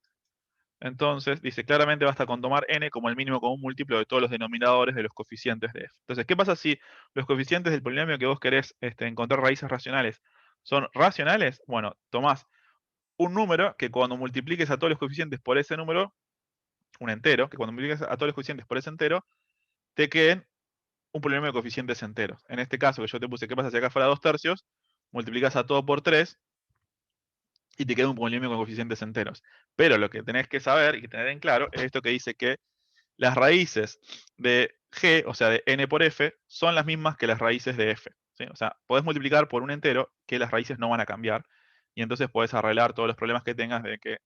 Entonces, dice, claramente basta con tomar n como el mínimo común múltiplo de todos los denominadores de los coeficientes de f. Entonces, ¿qué pasa si los coeficientes del polinomio que vos querés encontrar raíces racionales son racionales? Bueno, tomás un número que cuando multipliques a todos los coeficientes por ese número, un entero, que cuando multipliques a todos los coeficientes por ese entero, te queden un polinomio de coeficientes enteros. En este caso que yo te puse, ¿qué pasa si acá fuera 2 tercios? Multiplicas a todo por 3 y te queda un polinomio con coeficientes enteros. Pero lo que tenés que saber y que tener en claro es esto que dice que las raíces de g, o sea, de n por f, son las mismas que las raíces de f. ¿Sí? O sea, podés multiplicar por un entero que las raíces no van a cambiar. Y entonces podés arreglar todos los problemas que tengas de que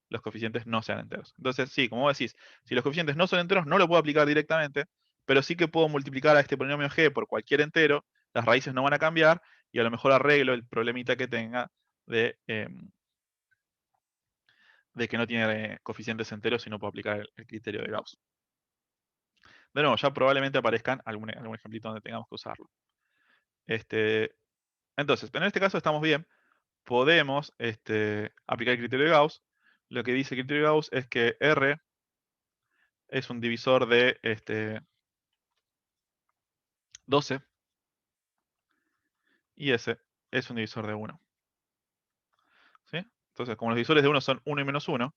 los coeficientes no sean enteros. Entonces, sí, como vos decís, si los coeficientes no son enteros, no lo puedo aplicar directamente, pero sí que puedo multiplicar a este polinomio g por cualquier entero, las raíces no van a cambiar, y a lo mejor arreglo el problemita que tenga de que no tiene coeficientes enteros y no puedo aplicar el criterio de Gauss. De nuevo, ya probablemente aparezcan algún ejemplito donde tengamos que usarlo. Entonces, en este caso estamos bien. Podemos aplicar el criterio de Gauss. Lo que dice el criterio de Gauss es que R es un divisor de 12 y S es un divisor de 1. ¿Sí? Entonces, como los divisores de 1 son 1 y menos 1,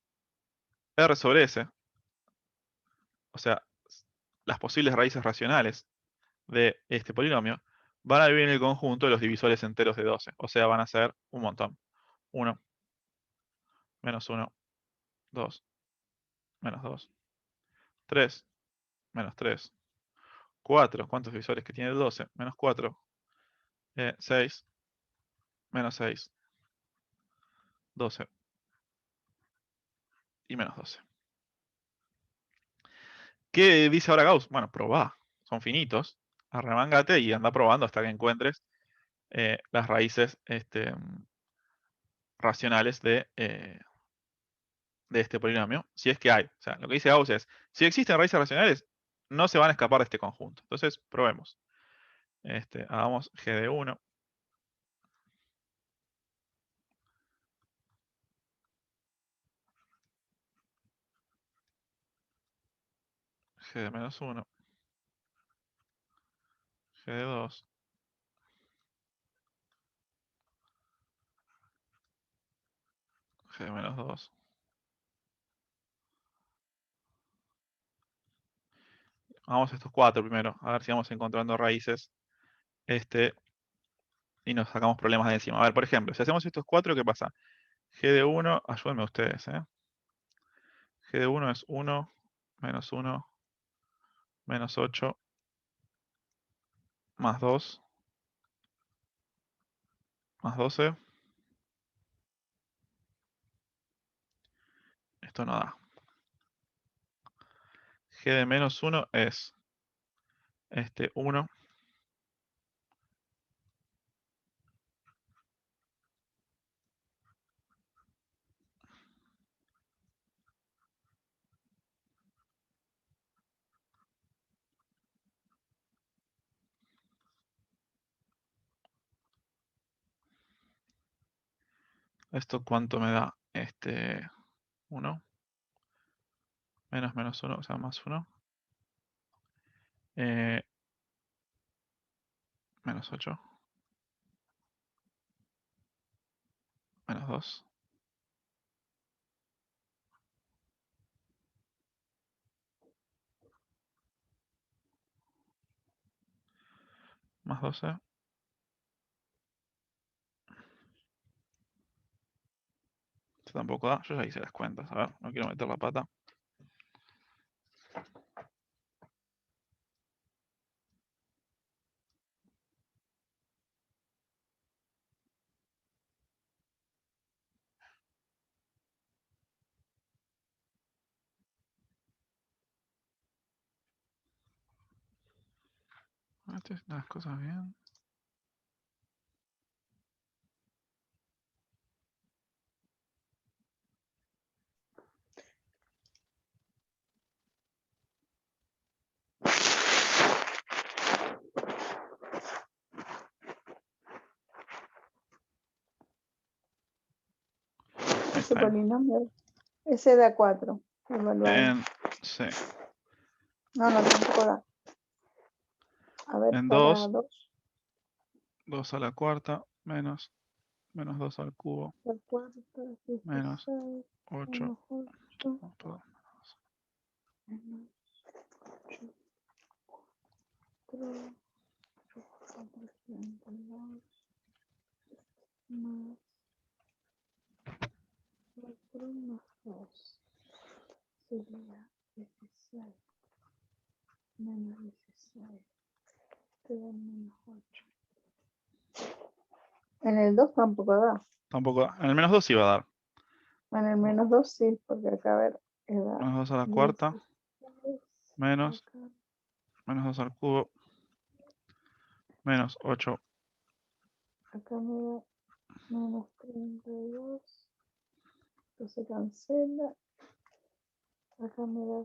R sobre S, o sea, las posibles raíces racionales de este polinomio, van a vivir en el conjunto de los divisores enteros de 12. O sea, van a ser un montón. 1, menos 1, 2, menos 2, 3, menos 3, 4. ¿Cuántos divisores que tiene el 12? Menos 4, 6, menos 6, 12 y menos 12. ¿Qué dice ahora Gauss? Bueno, probá. Son finitos. Arremángate y anda probando hasta que encuentres las raíces racionales de este polinomio, si es que hay. O sea, lo que dice Gauss es, si existen raíces racionales, no se van a escapar de este conjunto. Entonces, probemos. Hagamos G de 1. G de menos 1. G de 2. G de menos 2. Vamos a estos 4 primero, a ver si vamos encontrando raíces. Y nos sacamos problemas de encima. A ver, por ejemplo, si hacemos estos 4, ¿qué pasa? G de 1, ayúdenme ustedes, G de 1 es 1, menos 8, más 2, más 12. Esto no da. G de menos 1 es 1. ¿Esto cuánto me da? 1. Menos 1, o sea, más 1. Menos 8. Menos 2. Más 12. Esto tampoco da. Yo ya hice las cuentas. A ver, no quiero meter la pata. Las cosas bien. Ahí Ese está. polinomio, ese da 4. Sí. No, tampoco da. A ver, En para 2, 2. 2 a la cuarta, menos 2 al cubo, Al cuarto, menos 16, 8. menos 8, Oh, perdón. menos 8, 4, 402, más 4 más 2. Sería 16, menos 16. Te da menos 8. En el 2 tampoco da. Tampoco da. En el menos 2 sí va a dar. En el menos 2 sí, porque acá a ver, da Menos 2 a la cuarta, 16, menos acá menos 2 al cubo, menos 8. me da menos 32. Esto se cancela. Acá me da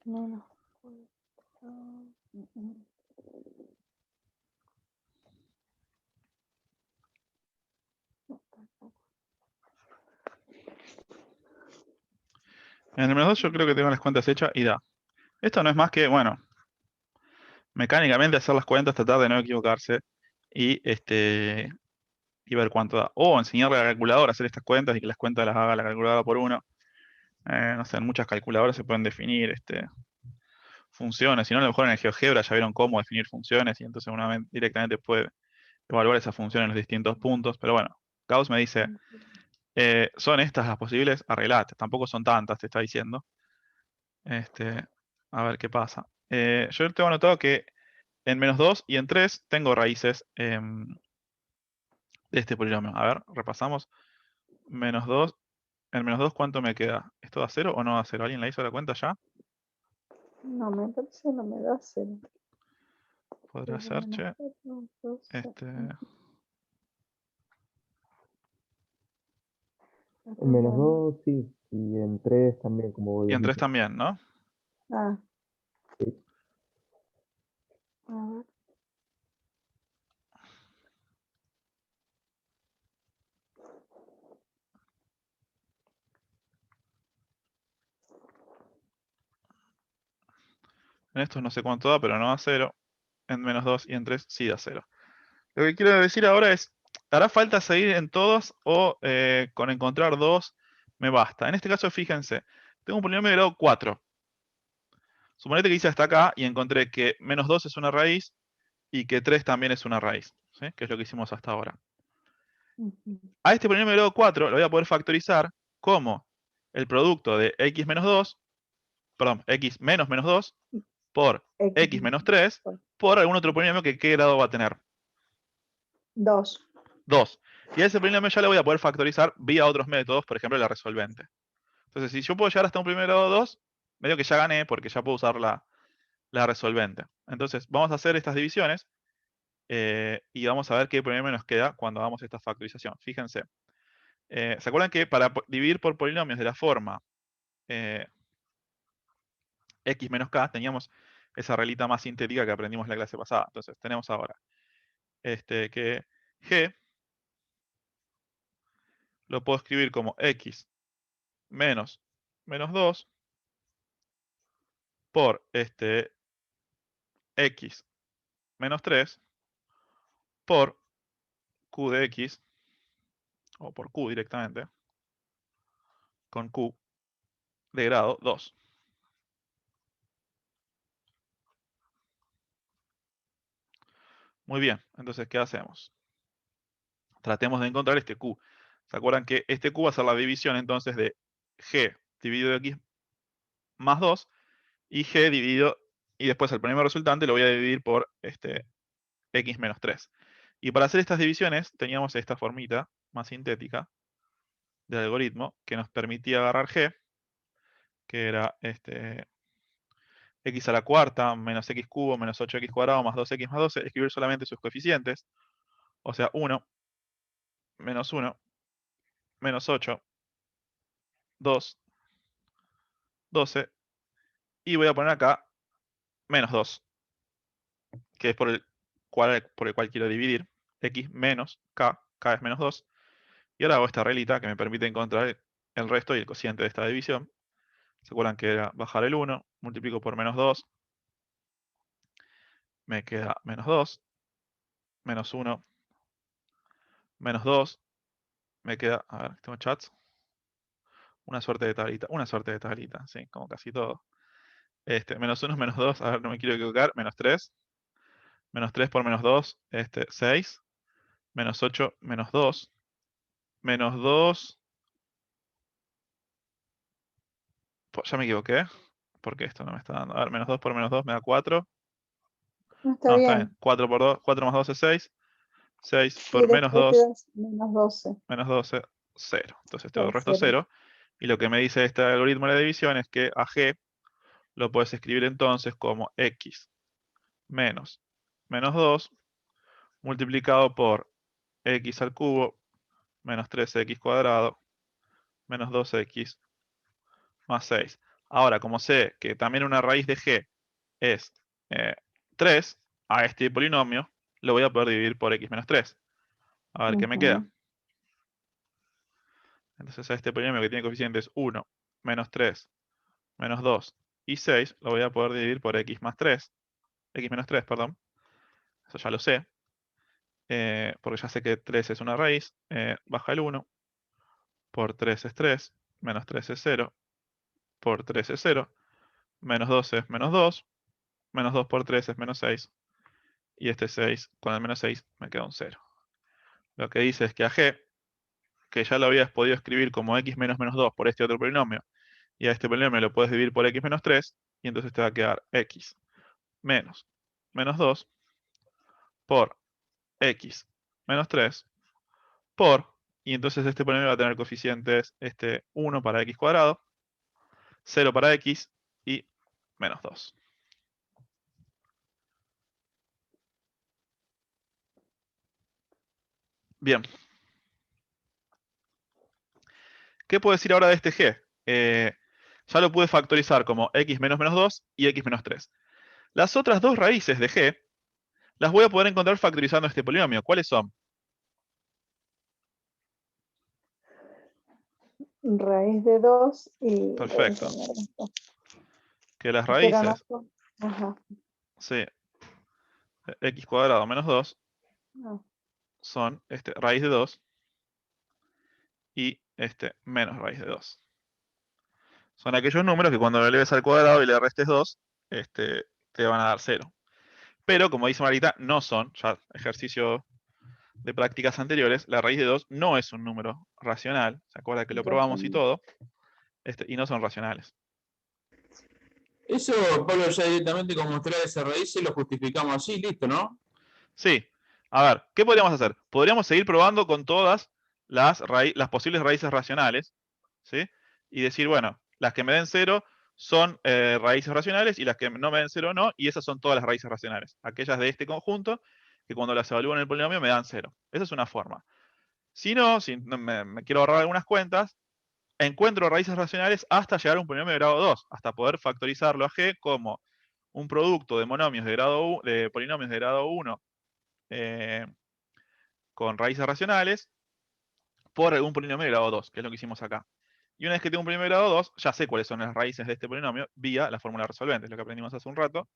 menos 4. No, tampoco. En el menos 2 yo creo que tengo las cuentas hechas y da. Esto no es más que, bueno, mecánicamente hacer las cuentas, tratar de no equivocarse y y ver cuánto da. O enseñarle a la calculadora a hacer estas cuentas y que las cuentas las haga la calculadora por uno. No sé, en muchas calculadoras se pueden definir funciones. Si no, a lo mejor en el GeoGebra ya vieron cómo definir funciones y entonces uno directamente puede evaluar esas funciones en los distintos puntos. Pero bueno, Gauss me dice, son estas las posibles, arreglate. Tampoco son tantas, te está diciendo. A ver qué pasa. Yo tengo anotado que en -2 y en 3 tengo raíces de este polinomio. A ver, repasamos. -2. En -2, ¿cuánto me queda? ¿Esto da 0 o no da 0? ¿Alguien la hizo la cuenta ya? No, me parece no me da 0. Podrá ser, che. En -2 sí, y en 3 también, como vos Y en 3 dices. también, ¿no? Ah, Sí. a ver. En estos no sé cuánto da, pero no da 0. En -2 y en 3 sí da 0. Lo que quiero decir ahora es, ¿hará falta seguir en todos o con encontrar 2 me basta? En este caso, fíjense, tengo un polinomio de grado 4. Suponete que hice hasta acá y encontré que -2 es una raíz y que 3 también es una raíz, ¿sí? Que es lo que hicimos hasta ahora. Ujú. A este polinomio de grado 4 lo voy a poder factorizar como el producto de x menos 2, perdón, x menos menos 2 por x menos 3 por algún otro polinomio que qué grado va a tener. 2. 2. Y a ese polinomio ya lo voy a poder factorizar vía otros métodos, por ejemplo, la resolvente. Entonces, si yo puedo llegar hasta un primer grado 2, medio que ya gané porque ya puedo usar la resolvente. Entonces, vamos a hacer estas divisiones y vamos a ver qué polinomio nos queda cuando hagamos esta factorización. Fíjense. ¿Se acuerdan que para dividir por polinomios de la forma x menos k teníamos esa reglita más sintética que aprendimos en la clase pasada? Entonces, tenemos ahora que g lo puedo escribir como x menos menos 2 por x menos 3 por q de x, o por q directamente, con q de grado 2. Muy bien, entonces, ¿qué hacemos? Tratemos de encontrar este q. ¿Se acuerdan que este q va a ser la división entonces de g dividido x más 2 y g dividido, y después el polinomio resultante lo voy a dividir por x menos 3. Y para hacer estas divisiones teníamos esta formita más sintética del algoritmo que nos permitía agarrar g, que era x a la cuarta menos x cubo menos 8x cuadrado más 2x más 12, escribir solamente sus coeficientes, o sea 1, menos 1, menos 8, 2, 12, y voy a poner acá menos 2, que es por el cual quiero dividir, x menos k es menos 2, y ahora hago esta reglita que me permite encontrar el resto y el cociente de esta división. ¿Se acuerdan que era bajar el 1, multiplico por menos 2, me queda menos 2, menos 1, menos 2, me queda, a ver, tengo chats, una suerte de tablita, sí, como casi todo. Menos 1 menos 2, a ver, no me quiero equivocar, menos 3 por menos 2, 6, menos 8, menos 2, menos 2, pues ya me equivoqué, porque esto no me está dando, a ver, menos 2 por menos 2 me da 4, No está no, está bien. bien, 4 por 2, 4 más 2 es 6, 6 Sí, por menos después te 2, das menos 12. menos 12, 0. Entonces tengo el Da resto 0. Y lo que me dice este algoritmo de la división es que a g lo puedes escribir entonces como x menos menos 2 multiplicado por x al cubo menos 3x cuadrado menos 2x más 6. Ahora, como sé que también una raíz de g es 3, a este polinomio lo voy a poder dividir por x menos 3. A ver qué me queda. Ujú. Entonces a este polinomio que tiene coeficientes 1, menos 3, menos 2 y 6, lo voy a poder dividir por x más 3, x menos 3, perdón. Eso ya lo sé. porque ya sé que 3 es una raíz, baja el 1, por 3 es 3, menos 3 es 0, por 3 es 0, menos 2 es menos 2, menos 2 por 3 es menos 6, y este 6 con el menos 6 me queda un 0. Lo que dice es que a g, que ya lo habías podido escribir como x menos menos 2 por este otro polinomio, y a este polinomio lo puedes dividir por x menos 3, y entonces te va a quedar x menos menos 2 por x menos 3 por, y entonces este polinomio va a tener coeficientes 1 para x cuadrado, 0 para x y menos 2. Bien. ¿Qué puedo decir ahora de este g? Ya lo pude factorizar como x menos menos 2 y x menos 3. Las otras dos raíces de g las voy a poder encontrar factorizando este polinomio. ¿Cuáles son? Raíz de 2 y... Perfecto. Que las Pero no raíces, son- Ajá. sí, de x cuadrado menos 2 No. son raíz de 2 y menos raíz de 2. Son aquellos números que cuando lo eleves al cuadrado y le restes 2, te van a dar 0. Pero, como dice Marita, no son, ya ejercicio de prácticas anteriores, la raíz de 2 no es un número racional. ¿Se acuerda que lo probamos y todo? Y no son racionales. Eso, Pablo, ya directamente con mostrar esa raíz se lo justificamos así, listo, ¿no? Sí. A ver, ¿qué podríamos hacer? Podríamos seguir probando con todas las posibles raíces racionales, ¿sí? Y decir, bueno, las que me den 0 son raíces racionales y las que no me den 0 no, y esas son todas las raíces racionales. Aquellas de este conjunto que cuando las evalúo en el polinomio me dan 0. Esa es una forma. Si no, si no me quiero ahorrar algunas cuentas, encuentro raíces racionales hasta llegar a un polinomio de grado 2, hasta poder factorizarlo a g como un producto de monomios de polinomios de grado 1 con raíces racionales por algún polinomio de grado 2, que es lo que hicimos acá. Y una vez que tengo un polinomio de grado 2, ya sé cuáles son las raíces de este polinomio vía la fórmula resolvente, es lo que aprendimos hace un rato.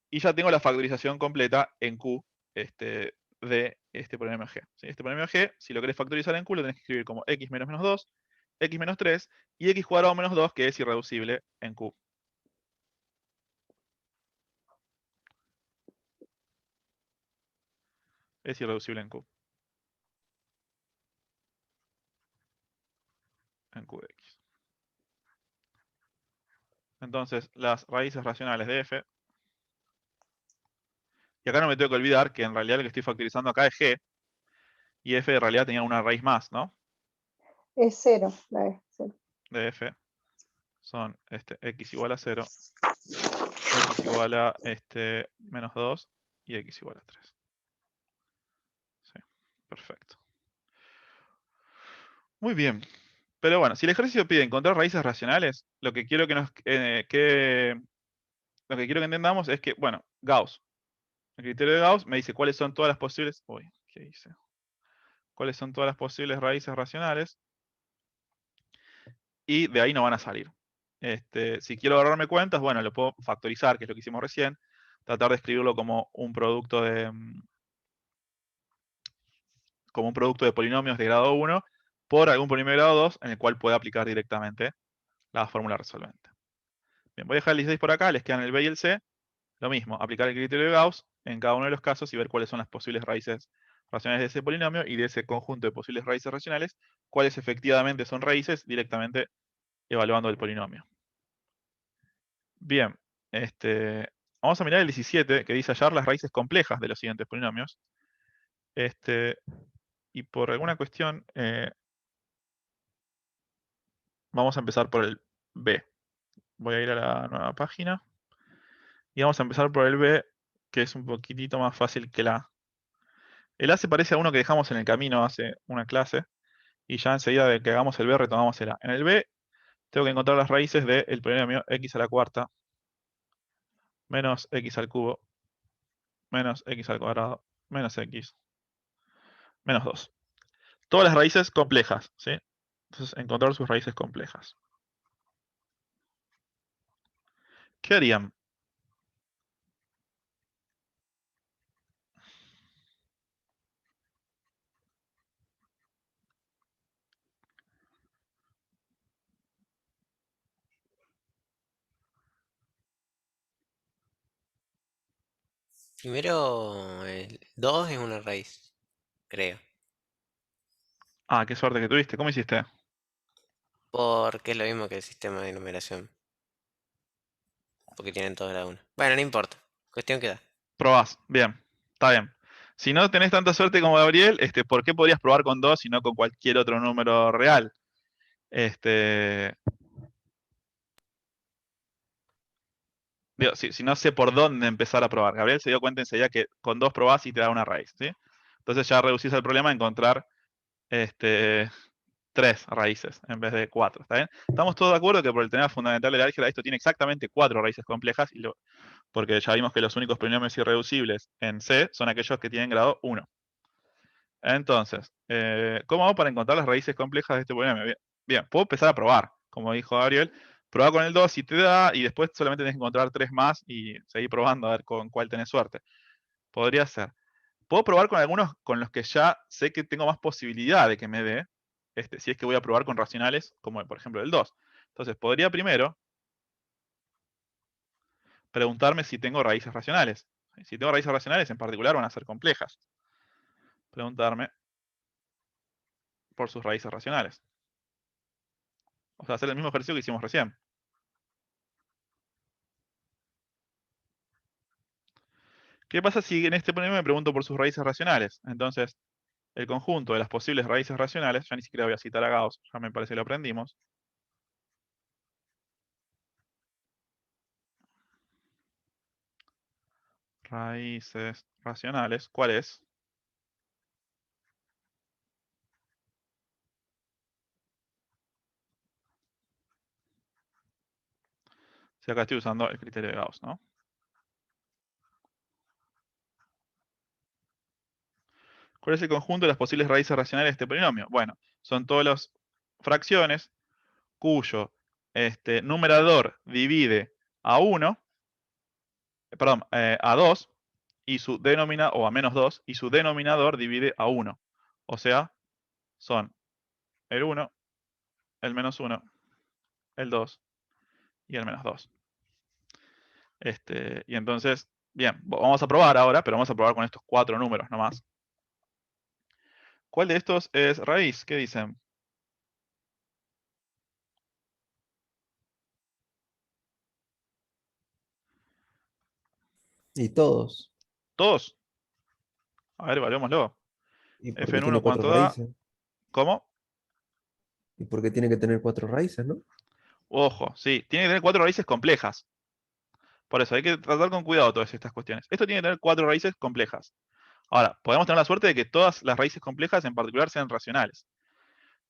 Y ya tengo la factorización completa en Q de este polinomio g. ¿Sí? Este polinomio g, si lo querés factorizar en Q, lo tenés que escribir como x menos menos 2, x menos 3 y x cuadrado menos 2, que es irreducible en Q. Es irreducible en Q. En Q de x. Entonces, las raíces racionales de f. Y acá no me tengo que olvidar que en realidad lo que estoy factorizando acá es g. Y f en realidad tenía una raíz más, ¿no? Es 0. La es 0. De f son x igual a 0, x igual a menos 2 y x igual a 3. Sí, perfecto. Muy bien. Pero bueno, si el ejercicio pide encontrar raíces racionales, lo que quiero que lo que quiero que entendamos es que, bueno, Gauss, el criterio de Gauss me dice cuáles son todas las posibles. Uy, ¿qué hice? Cuáles son todas las posibles raíces racionales. Y de ahí no van a salir. Si quiero ahorrarme cuentas, bueno, lo puedo factorizar, que es lo que hicimos recién. Tratar de escribirlo como un producto de polinomios de grado 1 por algún polinomio de grado 2 en el cual pueda aplicar directamente la fórmula resolvente. Bien, voy a dejar el 16 por acá, les quedan el B y el C. Lo mismo, aplicar el criterio de Gauss en cada uno de los casos y ver cuáles son las posibles raíces racionales de ese polinomio y de ese conjunto de posibles raíces racionales, cuáles efectivamente son raíces directamente evaluando el polinomio. Bien, vamos a mirar el 17, que dice hallar las raíces complejas de los siguientes polinomios. Y por alguna cuestión, vamos a empezar por el B. Voy a ir a la nueva página. Y vamos a empezar por el B, que es un poquitito más fácil que la A. El A se parece a uno que dejamos en el camino hace una clase. Y ya enseguida de que hagamos el B, retomamos el A. En el B, tengo que encontrar las raíces del polinomio x a la cuarta menos x al cubo menos x al cuadrado menos x menos 2. Todas las raíces complejas, ¿sí? Entonces, encontrar sus raíces complejas. ¿Qué harían? Primero, el 2 es una raíz, creo. Ah, qué suerte que tuviste. ¿Cómo hiciste? Porque es lo mismo que el sistema de numeración. Porque tienen todos la 1. Bueno, no importa. Cuestión que da. Probás. Bien. Está bien. Si no tenés tanta suerte como Gabriel, ¿por qué podrías probar con 2 y no con cualquier otro número real? Digo, si no sé por dónde empezar a probar. Gabriel se dio cuenta enseguida que con 2 probás y te da una raíz, ¿sí? Entonces ya reducís el problema a encontrar 3 raíces en vez de 4, ¿está bien? Estamos todos de acuerdo que por el tema fundamental del álgebra esto tiene exactamente 4 raíces complejas, porque ya vimos que los únicos polinomios irreducibles en C son aquellos que tienen grado 1. Entonces, ¿cómo hago para encontrar las raíces complejas de este polinomio? Bien, puedo empezar a probar, como dijo Gabriel. Probar con el 2 si te da, y después solamente tenés que encontrar 3 más y seguir probando a ver con cuál tenés suerte. Podría ser. Puedo probar con algunos con los que ya sé que tengo más posibilidad de que me dé, si es que voy a probar con racionales, como por ejemplo el 2. Entonces, podría primero preguntarme si tengo raíces racionales. Si tengo raíces racionales, en particular, van a ser complejas. Preguntarme por sus raíces racionales. O sea, hacer el mismo ejercicio que hicimos recién. ¿Qué pasa si en este polinomio me pregunto por sus raíces racionales? Entonces, el conjunto de las posibles raíces racionales, ya ni siquiera voy a citar a Gauss, ya me parece que lo aprendimos. Raíces racionales, ¿cuál es? Si acá estoy usando el criterio de Gauss, ¿no? ¿Cuál es el conjunto de las posibles raíces racionales de este polinomio? Bueno, son todas las fracciones cuyo numerador divide a 1, perdón, a 2, y su denominador, o a menos 2, y su denominador divide a 1. O sea, son el 1, el menos 1, el 2 y el menos 2. Y entonces, bien, vamos a probar ahora, pero vamos a probar con estos 4 números nomás. ¿Cuál de estos es raíz? ¿Qué dicen? Y todos. ¿Todos? A ver, evaluémoslo. ¿Y por F qué en tiene 1, cuatro ¿cuánto da? raíces? ¿Cómo? ¿Y por qué tiene que tener cuatro raíces, no? Ojo, sí, tiene que tener 4 raíces complejas. Por eso hay que tratar con cuidado todas estas cuestiones. Esto tiene que tener 4 raíces complejas. Ahora, podemos tener la suerte de que todas las raíces complejas en particular sean racionales.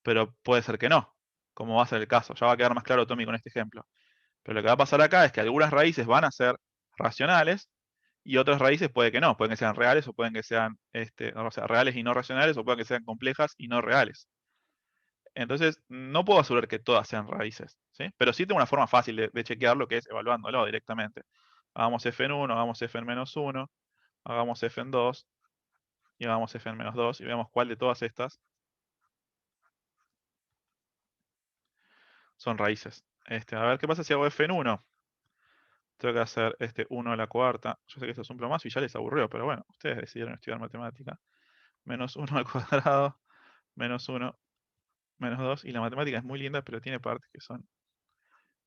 Pero puede ser que no, como va a ser el caso. Ya va a quedar más claro Tommy con este ejemplo. Pero lo que va a pasar acá es que algunas raíces van a ser racionales y otras raíces puede que no. Pueden que sean reales o pueden que sean o sea, reales y no racionales, o pueden que sean complejas y no reales. Entonces, no puedo asegurar que todas sean raíces, ¿sí? Pero sí tengo una forma fácil de chequear lo que es evaluándolo directamente. Hagamos f en 1, hagamos f en menos 1, hagamos f en 2 y hagamos f en menos 2 y veamos cuál de todas estas son raíces. A ver qué pasa si hago f en 1. Tengo que hacer 1 a la cuarta. Yo sé que esto es un plomazo y ya les aburrió, pero bueno, ustedes decidieron estudiar matemática. Menos 1 al cuadrado, menos 1, menos 2. Y la matemática es muy linda, pero tiene partes que son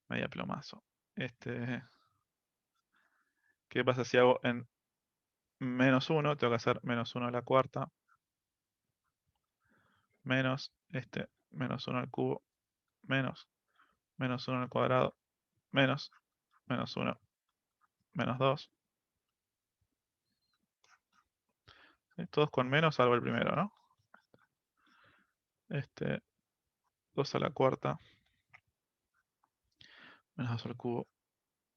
media plomazo. ¿Qué pasa si hago en menos 1? Tengo que hacer menos 1 a la cuarta, menos menos 1 al cubo, menos menos 1 al cuadrado, menos menos 1, menos 2. ¿Sí? Todos con menos, salvo el primero, ¿no? 2 a la cuarta, menos 2 al cubo,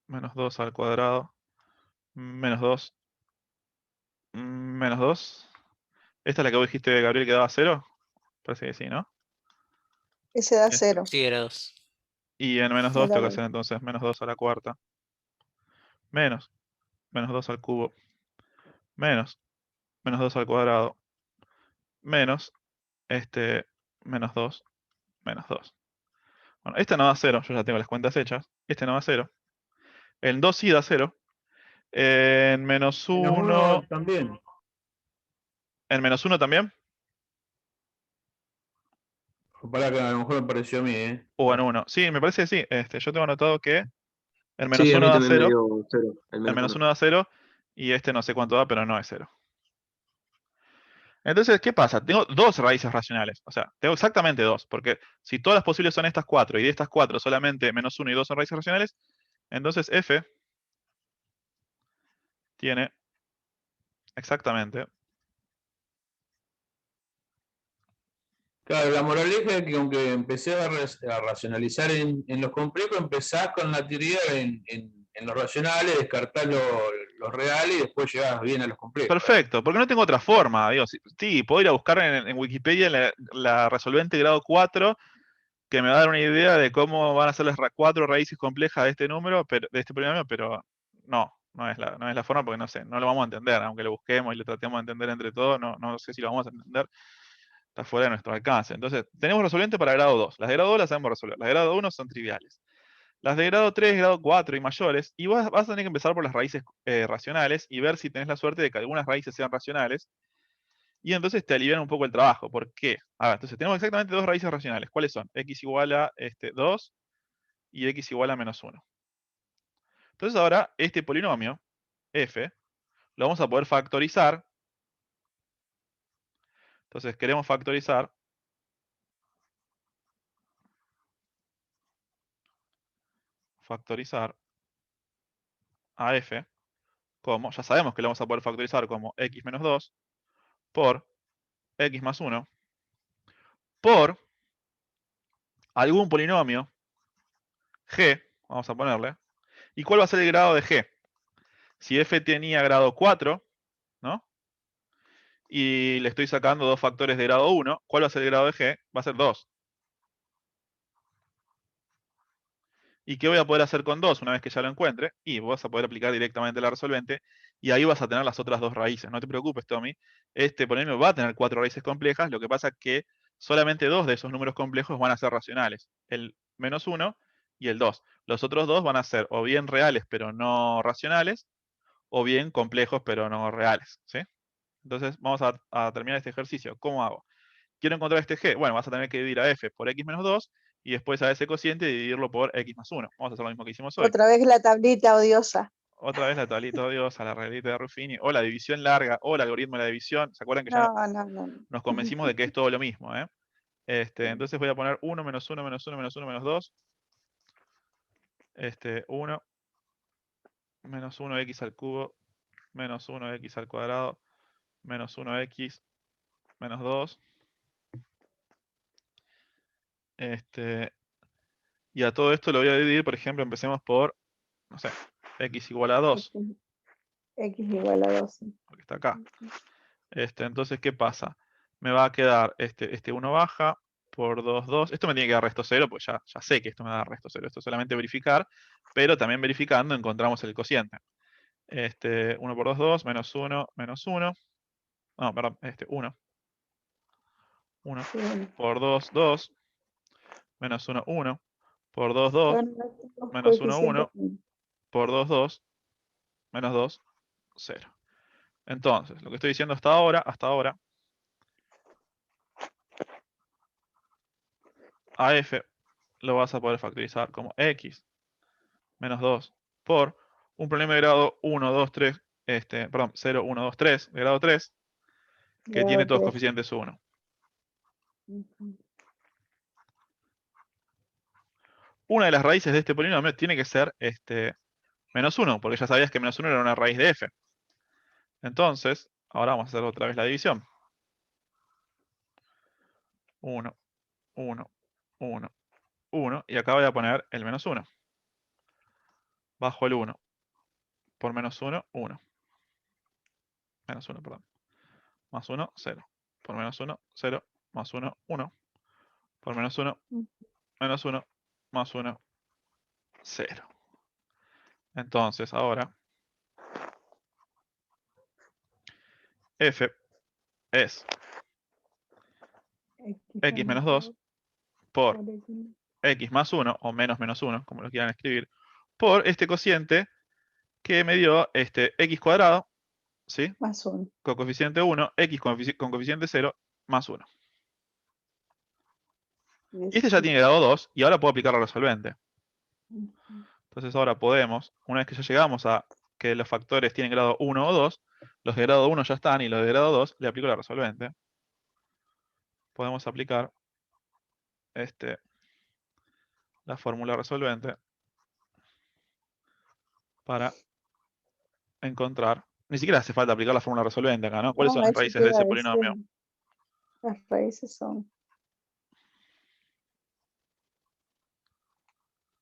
menos 2 al cuadrado, menos 2, menos 2. ¿Esta es la que vos dijiste, Gabriel, que daba 0? Parece que sí, ¿no? Ese da Este, 0. Sí, era 2. Y en menos 2 Era tengo que bueno. hacer entonces menos 2 a la cuarta, menos menos 2 al cubo, menos menos 2 al cuadrado, menos menos 2, menos 2. Bueno, esta no da 0, yo ya tengo las cuentas hechas. Este no da 0. El 2 sí da 0. En menos Menos 1. uno también. ¿En menos 1 también? Para que a lo mejor me pareció a mí, ¿eh? ¿O en 1? Sí, me parece que sí. Yo tengo anotado que el menos Sí, a 1 mí da también me 0. dio 0, el El menos menos 1. 1 da 0. Y este no sé cuánto da, pero no es 0. Entonces, ¿qué pasa? Tengo dos raíces racionales. O sea, tengo exactamente dos. Porque si todas las posibles son estas 4 y de estas 4 solamente menos 1 y 2 son raíces racionales, entonces f tiene exactamente. Claro, la moraleja es que aunque empecé a racionalizar en los complejos, empezás con la teoría en los racionales, descartás los reales y después llegás bien a los complejos. Perfecto, porque no tengo otra forma. Digo, sí, puedo ir a buscar en Wikipedia la resolvente grado 4, que me va a dar una idea de cómo van a ser las 4 raíces complejas de este número, de este polinomio, pero no es la forma porque no sé, no lo vamos a entender, aunque lo busquemos y lo tratemos de entender entre todos, no sé si lo vamos a entender, está fuera de nuestro alcance. Entonces, tenemos resolvente para grado 2. Las de grado 2 las sabemos resolver, las de grado 1 son triviales. Las de grado 3, grado 4 y mayores, y vas a tener que empezar por las raíces racionales y ver si tenés la suerte de que algunas raíces sean racionales, y entonces te alivian un poco el trabajo. ¿Por qué? Entonces tenemos exactamente dos raíces racionales. ¿Cuáles son? X igual a 2 y x igual a menos 1. Entonces ahora este polinomio, f, lo vamos a poder factorizar. Entonces queremos factorizar a f como, ya sabemos que lo vamos a poder factorizar como x menos 2 por x más 1 por algún polinomio g, vamos a ponerle. ¿Y cuál va a ser el grado de g? Si f tenía grado 4, ¿no? Y le estoy sacando dos factores de grado 1, ¿cuál va a ser el grado de g? Va a ser 2. ¿Y qué voy a poder hacer con 2 una vez que ya lo encuentre? Y vas a poder aplicar directamente la resolvente, y ahí vas a tener las otras dos raíces. No te preocupes, Tommy. Este polinomio va a tener 4 raíces complejas, lo que pasa es que solamente dos de esos números complejos van a ser racionales. El menos 1 y el 2. Los otros dos van a ser o bien reales pero no racionales, o bien complejos pero no reales, ¿sí? Entonces vamos a terminar este ejercicio. ¿Cómo hago? Quiero encontrar este g. Bueno, vas a tener que dividir a f por x menos 2 y después a ese cociente dividirlo por x más 1. Vamos a hacer lo mismo que hicimos hoy. Otra vez la tablita odiosa. Otra vez la tablita odiosa, la reglita de Ruffini, o la división larga, o el algoritmo de la división. ¿Se acuerdan que ya No. nos convencimos de que es todo lo mismo? Entonces voy a poner 1 menos 1 menos 1 menos 1 menos 2. 1 menos 1x al cubo menos 1x al cuadrado menos 1x menos 2. Y a todo esto lo voy a dividir, por ejemplo, empecemos por, no sé, x igual a 2, X igual a 12. porque está acá. Entonces, ¿qué pasa? Me va a quedar este 1 baja por 2, 2. Esto me tiene que dar resto 0, pues ya sé que esto me da resto 0. Esto es solamente verificar, pero también verificando encontramos el cociente. 1 por 2, 2, menos 1, menos 1. No, perdón, 1. 1 por 2, 2. Menos 1, 1. Por 2, 2. Menos 1, 1. Por 2, 2. Menos 2, 0. Entonces, lo que estoy diciendo hasta ahora, a f lo vas a poder factorizar como x menos 2 por un polinomio de grado 1, 2, 3, perdón, 0, 1, 2, 3, de grado 3, que tiene todos coeficientes 1. Una de las raíces de este polinomio tiene que ser menos 1, porque ya sabías que menos 1 era una raíz de f. Entonces, ahora vamos a hacer otra vez la división. 1, 1, 1, 1, y acá voy a poner el menos 1. Bajo el 1 por menos 1, 1. Menos 1, perdón. Más 1, 0. Por menos 1, 0. Más 1, 1. Por menos 1, menos 1. Más 1, 0. Entonces, ahora, f es x menos 2 por x más 1, o menos 1, como lo quieran escribir, por este cociente que me dio x cuadrado, ¿sí? Más 1. Con coeficiente 1, x con coeficiente 0, más 1. Y este ya tiene grado 2, y ahora puedo aplicar la resolvente. Entonces ahora podemos, una vez que ya llegamos a que los factores tienen grado 1 o 2, los de grado 1 ya están, y los de grado 2 le aplico la resolvente. Podemos aplicar la fórmula resolvente para encontrar. Ni siquiera hace falta aplicar la fórmula resolvente acá, ¿no? ¿Cuáles son No, las eso raíces te de iba ese a decir. polinomio? Las raíces son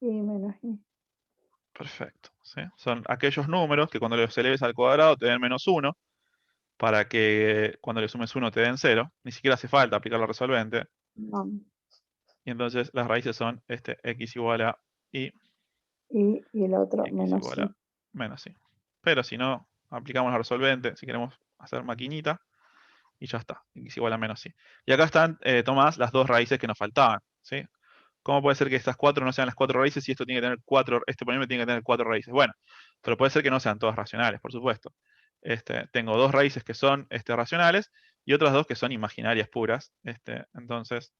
y menos i. Perfecto. ¿Sí? Son aquellos números que cuando los eleves al cuadrado te den menos 1, para que cuando le sumes 1 te den 0. Ni siquiera hace falta aplicar la resolvente. No. Y entonces las raíces son x igual a i, Y el otro x menos igual i. a menos i. Pero si no, aplicamos la resolvente, si queremos hacer maquinita, y ya está, x igual a menos i. Y acá están, Tomás, las dos raíces que nos faltaban, ¿sí? ¿Cómo puede ser que estas 4 no sean las 4 raíces y esto tiene que tener 4, este polinomio tiene que tener 4 raíces? Bueno, pero puede ser que no sean todas racionales, por supuesto. Tengo dos raíces que son racionales y otras dos que son imaginarias puras. Entonces,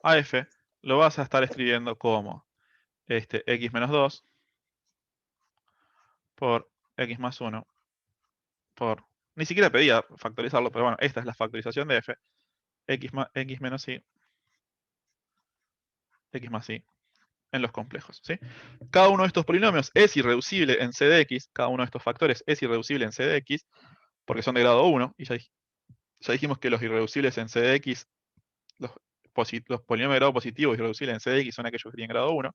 a f lo vas a estar escribiendo como x menos 2 por x más 1 por... Ni siquiera pedía factorizarlo, pero bueno, esta es la factorización de f. X menos i, x más i, en los complejos, ¿sí? Cada uno de estos polinomios es irreducible en c de x, cada uno de estos factores es irreducible en c de x, porque son de grado 1, y ya dijimos que los irreducibles en c de x, los polinomios de grado positivo irreducibles en c de x son aquellos que tienen grado 1.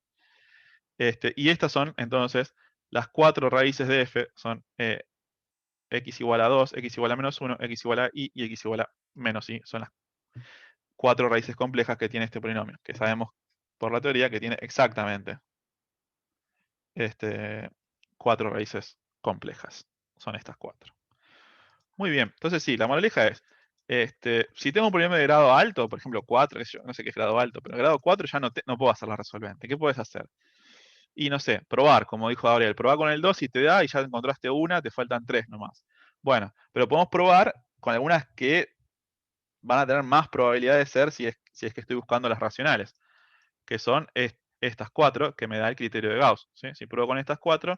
Y estas son, entonces, las 4 raíces de f, son x igual a 2, x igual a menos 1, x igual a i y x igual a menos i. Son las 4 raíces complejas que tiene este polinomio, que sabemos por la teoría que tiene exactamente 4 raíces complejas. Son estas 4. Muy bien, entonces sí, la moraleja es, si tengo un polinomio de grado alto, por ejemplo 4, no sé qué es grado alto, pero grado 4 ya no puedo hacer la resolvente. ¿Qué puedes hacer? Y no sé, probar, como dijo Gabriel, probar con el 2 y te da y ya encontraste una, te faltan 3 nomás. Bueno, pero podemos probar con algunas que van a tener más probabilidad de ser si es que estoy buscando las racionales, que son estas 4 que me da el criterio de Gauss, ¿sí? Si pruebo con estas 4,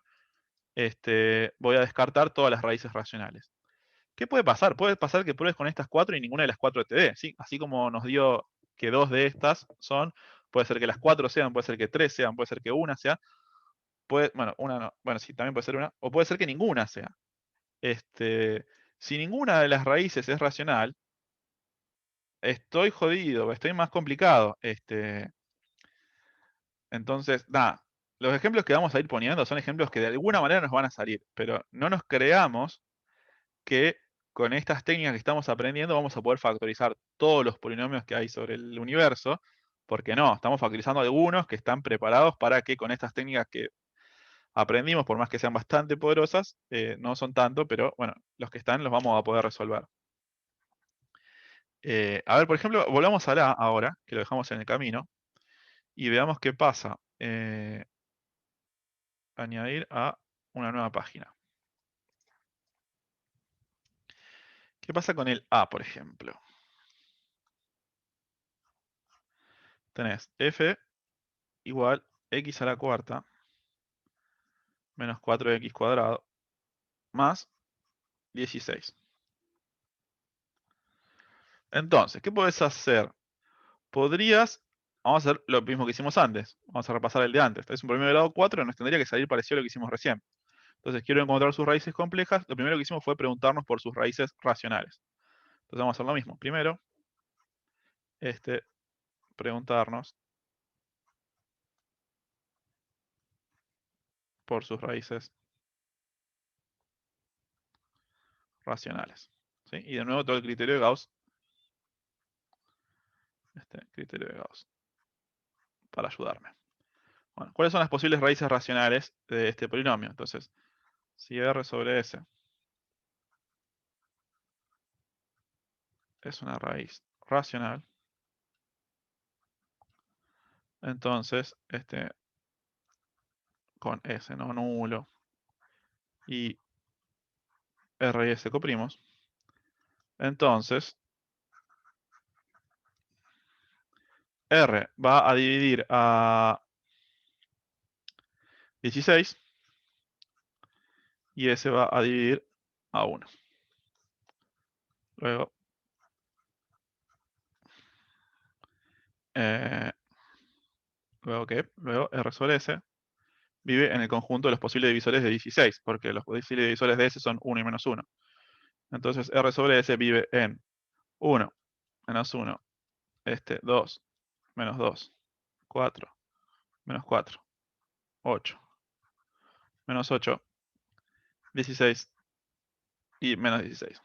voy a descartar todas las raíces racionales. ¿Qué puede pasar? Puede pasar que pruebes con estas 4 y ninguna de las 4 te dé, ¿sí? Así como nos dio que 2 de estas son, puede ser que las 4 sean, puede ser que 3 sean, puede ser que una sea, bueno, una no, bueno, sí, también puede ser una, o puede ser que ninguna sea. Si ninguna de las raíces es racional, estoy jodido, estoy más complicado. Entonces, nada, los ejemplos que vamos a ir poniendo son ejemplos que de alguna manera nos van a salir, pero no nos creamos que con estas técnicas que estamos aprendiendo vamos a poder factorizar todos los polinomios que hay sobre el universo, porque no, estamos factorizando algunos que están preparados para que con estas técnicas que aprendimos, por más que sean bastante poderosas, no son tanto, pero bueno, los que están los vamos a poder resolver. A ver, por ejemplo, volvamos a la ahora, que lo dejamos en el camino, y veamos qué pasa. Añadir a una nueva página. ¿Qué pasa con el A, por ejemplo? Tenés f igual x a la cuarta menos 4x cuadrado más 16. Entonces, ¿qué podés hacer? Vamos a hacer lo mismo que hicimos antes. Vamos a repasar el de antes. Es un polinomio de grado 4, nos tendría que salir parecido a lo que hicimos recién. Entonces, quiero encontrar sus raíces complejas. Lo primero que hicimos fue preguntarnos por sus raíces racionales. Entonces, vamos a hacer lo mismo. Primero, preguntarnos por sus raíces racionales. ¿Sí? Y de nuevo todo el criterio de Gauss. Criterio de Gauss. Para ayudarme. Bueno, ¿cuáles son las posibles raíces racionales de este polinomio? Entonces, si R sobre S es una raíz racional, Entonces, con S no nulo y R y S coprimos. Entonces, R va a dividir a 16 y S va a dividir a 1. Luego, luego R sobre S vive en el conjunto de los posibles divisores de 16, porque los posibles divisores de S son 1 y menos 1. Entonces R sobre S vive en 1, menos 1, 2, menos 2, 4, menos 4, 8, menos 8, 16 y menos 16.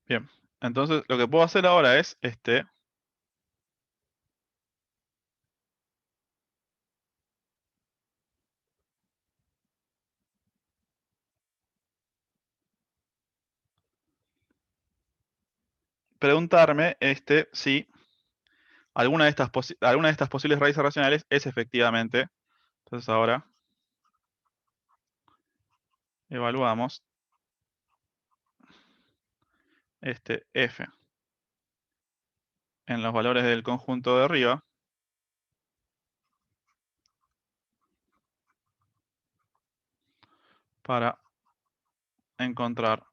Bien, entonces lo que puedo hacer ahora es preguntarme si alguna de estas posibles raíces racionales es efectivamente. Entonces ahora evaluamos f en los valores del conjunto de arriba para encontrar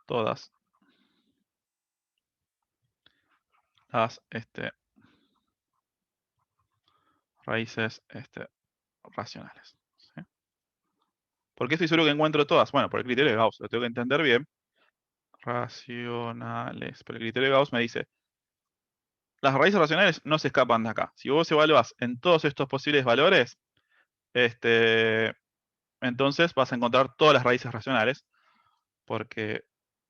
todas las raíces racionales. ¿Sí? ¿Por qué estoy seguro que encuentro todas? Bueno, por el criterio de Gauss, lo tengo que entender bien. Racionales. Pero el criterio de Gauss me dice, las raíces racionales no se escapan de acá. Si vos evaluás en todos estos posibles valores, entonces vas a encontrar todas las raíces racionales, porque,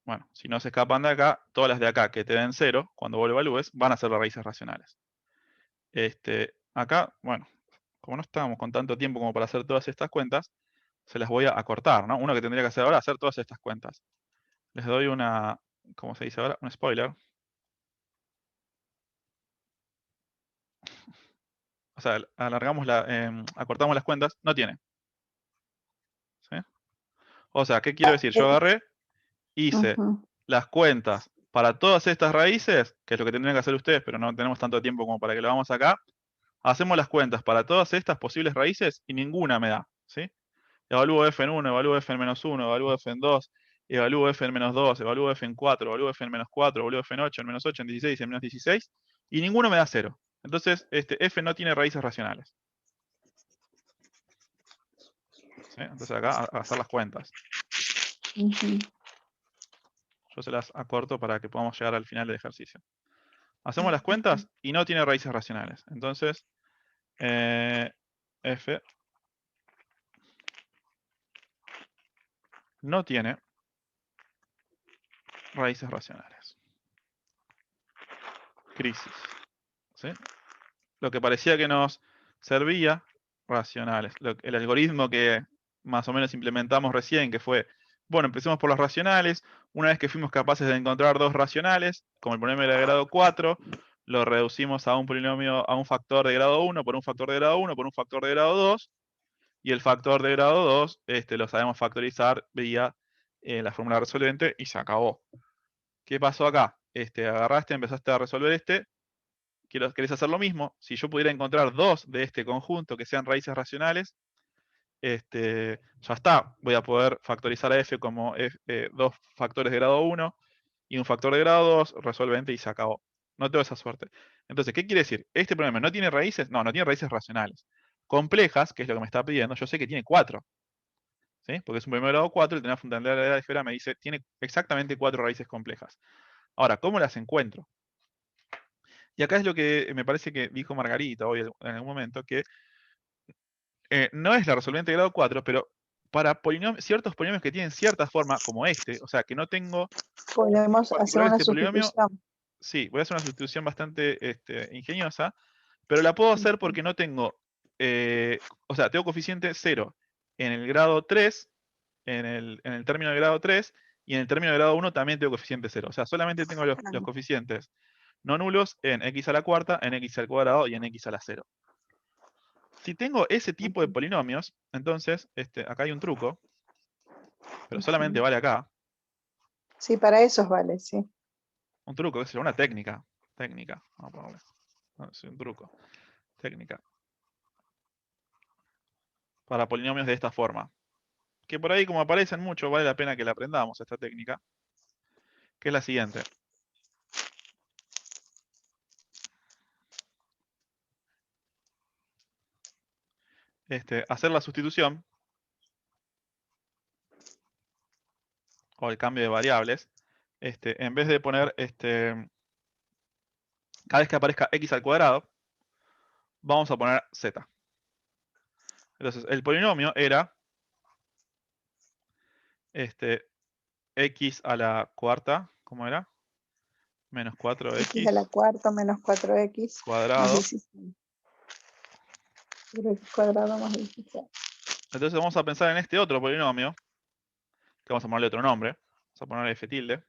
bueno, si no se escapan de acá, todas las de acá que te den 0, cuando vos lo evalúes, van a ser las raíces racionales. Acá, bueno, como no estábamos con tanto tiempo como para hacer todas estas cuentas, se las voy a acortar, ¿no? Uno que tendría que hacer ahora es hacer todas estas cuentas. Les doy una, ¿cómo se dice ahora? Un spoiler. O sea, acortamos las cuentas, no tiene. ¿Sí? O sea, ¿qué quiero decir? Yo agarré, hice Ujú. las cuentas para todas estas raíces, que es lo que tendrían que hacer ustedes, pero no tenemos tanto tiempo como para que lo hagamos acá. Hacemos las cuentas para todas estas posibles raíces y ninguna me da, ¿sí? Evalúo f en 1, evalúo f en menos 1, evalúo f en 2, evalúo f en menos 2, evalúo f en 4, evalúo f en menos 4, evalúo f en 8, en menos 8, en 16, en menos 16, y ninguno me da 0. Entonces, f no tiene raíces racionales. ¿Sí? Entonces acá a hacer las cuentas. Ujú. Yo se las acorto para que podamos llegar al final del ejercicio. Hacemos las cuentas y no tiene raíces racionales. Entonces, f no tiene raíces racionales. Crisis. ¿Sí? Lo que parecía que nos servía, racionales. El algoritmo que más o menos implementamos recién, que fue, bueno, empecemos por los racionales. Una vez que fuimos capaces de encontrar dos racionales, como el polinomio de grado 4, lo reducimos a un polinomio, a un factor de grado 1, por un factor de grado 1, por un factor de grado 2, y el factor de grado 2 lo sabemos factorizar vía la fórmula resolvente y se acabó. ¿Qué pasó acá? Agarraste, empezaste a resolver querés hacer lo mismo. Si yo pudiera encontrar dos de este conjunto que sean raíces racionales, ya está. Voy a poder factorizar a f como dos factores de grado 1 y un factor de grado 2, resolvente y se acabó. No tengo esa suerte. Entonces, ¿qué quiere decir? ¿Este problema no tiene raíces? No, no tiene raíces racionales. Complejas, que es lo que me está pidiendo, yo sé que tiene 4. ¿Sí? Porque es un primer grado 4, el tener fundamental de la esfera me dice, tiene exactamente 4 raíces complejas. Ahora, ¿cómo las encuentro? Y acá es lo que me parece que dijo Margarita hoy en algún momento, que no es la resolvente de grado 4, pero para ciertos polinomios que tienen cierta forma, como este, o sea, que no tengo Podemos en hacer particular una este polinomio, sustitución. sí, voy a hacer una sustitución bastante ingeniosa, pero la puedo hacer Ujú. porque no tengo, o sea, tengo coeficiente 0 en el grado 3, en el término de grado 3, y en el término de grado 1 también tengo coeficiente 0. O sea, solamente tengo los Ah, coeficientes no nulos en x a la cuarta, en x al cuadrado y en x a la 0. Si tengo ese tipo de ujú, polinomios, entonces acá hay un truco, pero solamente ujú. vale acá. Sí, para esos vale, sí. Un truco, es una técnica. Técnica, vamos a ponerle. No, es un truco. Técnica. Para polinomios de esta forma. Que por ahí, como aparecen mucho, vale la pena que la aprendamos, esta técnica. Que es la siguiente. Hacer la sustitución o el cambio de variables, en vez de poner cada vez que aparezca x al cuadrado, vamos a poner z. Entonces, el polinomio era x a la cuarta, ¿cómo era? Menos X a la 4x cuarta menos 4x más cuadrado. 16. 4x cuadrado más 16. Entonces vamos a pensar en este otro polinomio, que vamos a ponerle otro nombre, vamos a ponerle f tilde,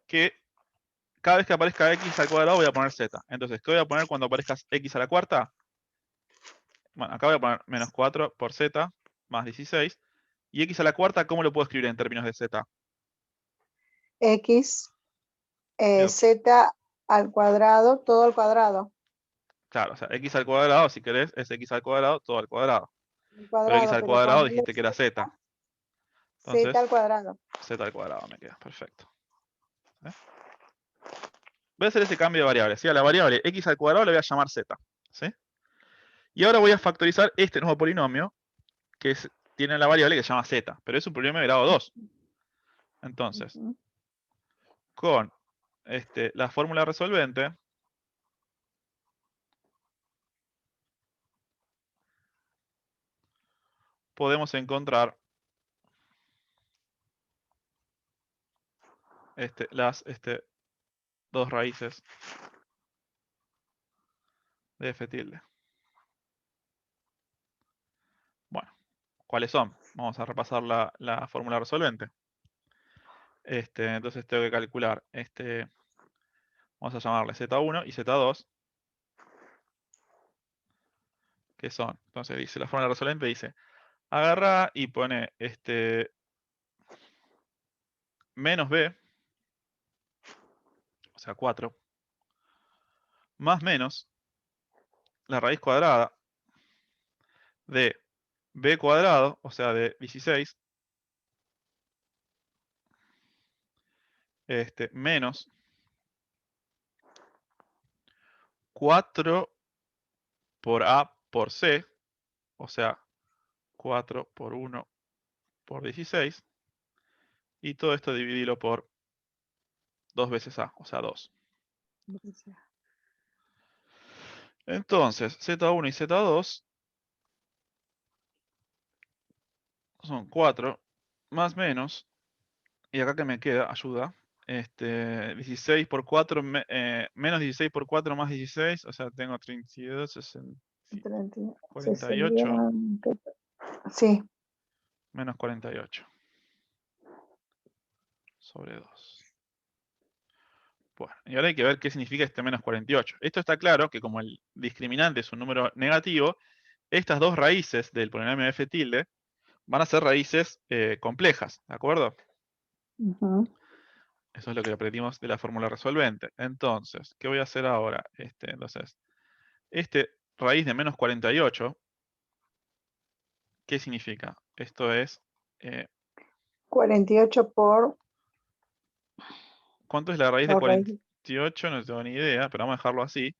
que cada vez que aparezca x al cuadrado voy a poner z. Entonces, ¿qué voy a poner cuando aparezca x a la cuarta? Bueno, acá voy a poner menos 4 por z más 16. Y x a la cuarta, ¿cómo lo puedo escribir en términos de z? X, Digo, z al cuadrado, todo al cuadrado. claro, o sea, x al cuadrado, si querés, es x al cuadrado, todo al cuadrado. Al Pero x cuadrado, al pero cuadrado ponerle dijiste que era z. z Entonces, al cuadrado. z al cuadrado me queda, perfecto. ¿Eh? Voy a hacer ese cambio de variable. ¿Sí? A la variable x al cuadrado le voy a llamar z. ¿Sí? Y ahora voy a factorizar este nuevo polinomio, que tiene la variable que se llama z, pero es un polinomio de grado 2. Entonces, Ujú. con la fórmula resolvente, podemos encontrar las dos raíces de f tilde. Bueno, ¿cuáles son? Vamos a repasar la fórmula resolvente. Entonces tengo que calcular, vamos a llamarle z1 y z2, que son, entonces dice, la fórmula resolvente dice, agarra y pone menos b, o sea 4, más menos la raíz cuadrada de b cuadrado, o sea de 16, menos 4 por a por c, o sea 4 por 1 por 16, y todo esto dividirlo por 2 veces a, o sea 2. Entonces, z1 y z2 son 4 más menos, y acá que me queda, ayuda, 16 por 4, menos 16 por 4 más 16, o sea, tengo 32, 60, 48, Sí, menos 48 sobre 2. Bueno, y ahora hay que ver qué significa este menos 48. Esto está claro que como el discriminante es un número negativo, estas dos raíces del polinomio de f tilde van a ser raíces complejas, ¿de acuerdo? ujú. Eso es lo que aprendimos de la fórmula resolvente. Entonces, ¿qué voy a hacer ahora? Entonces, raíz de menos 48, ¿qué significa? Esto es, 48 por ¿cuánto es la raíz de la raíz. 48? No tengo ni idea, pero vamos a dejarlo así.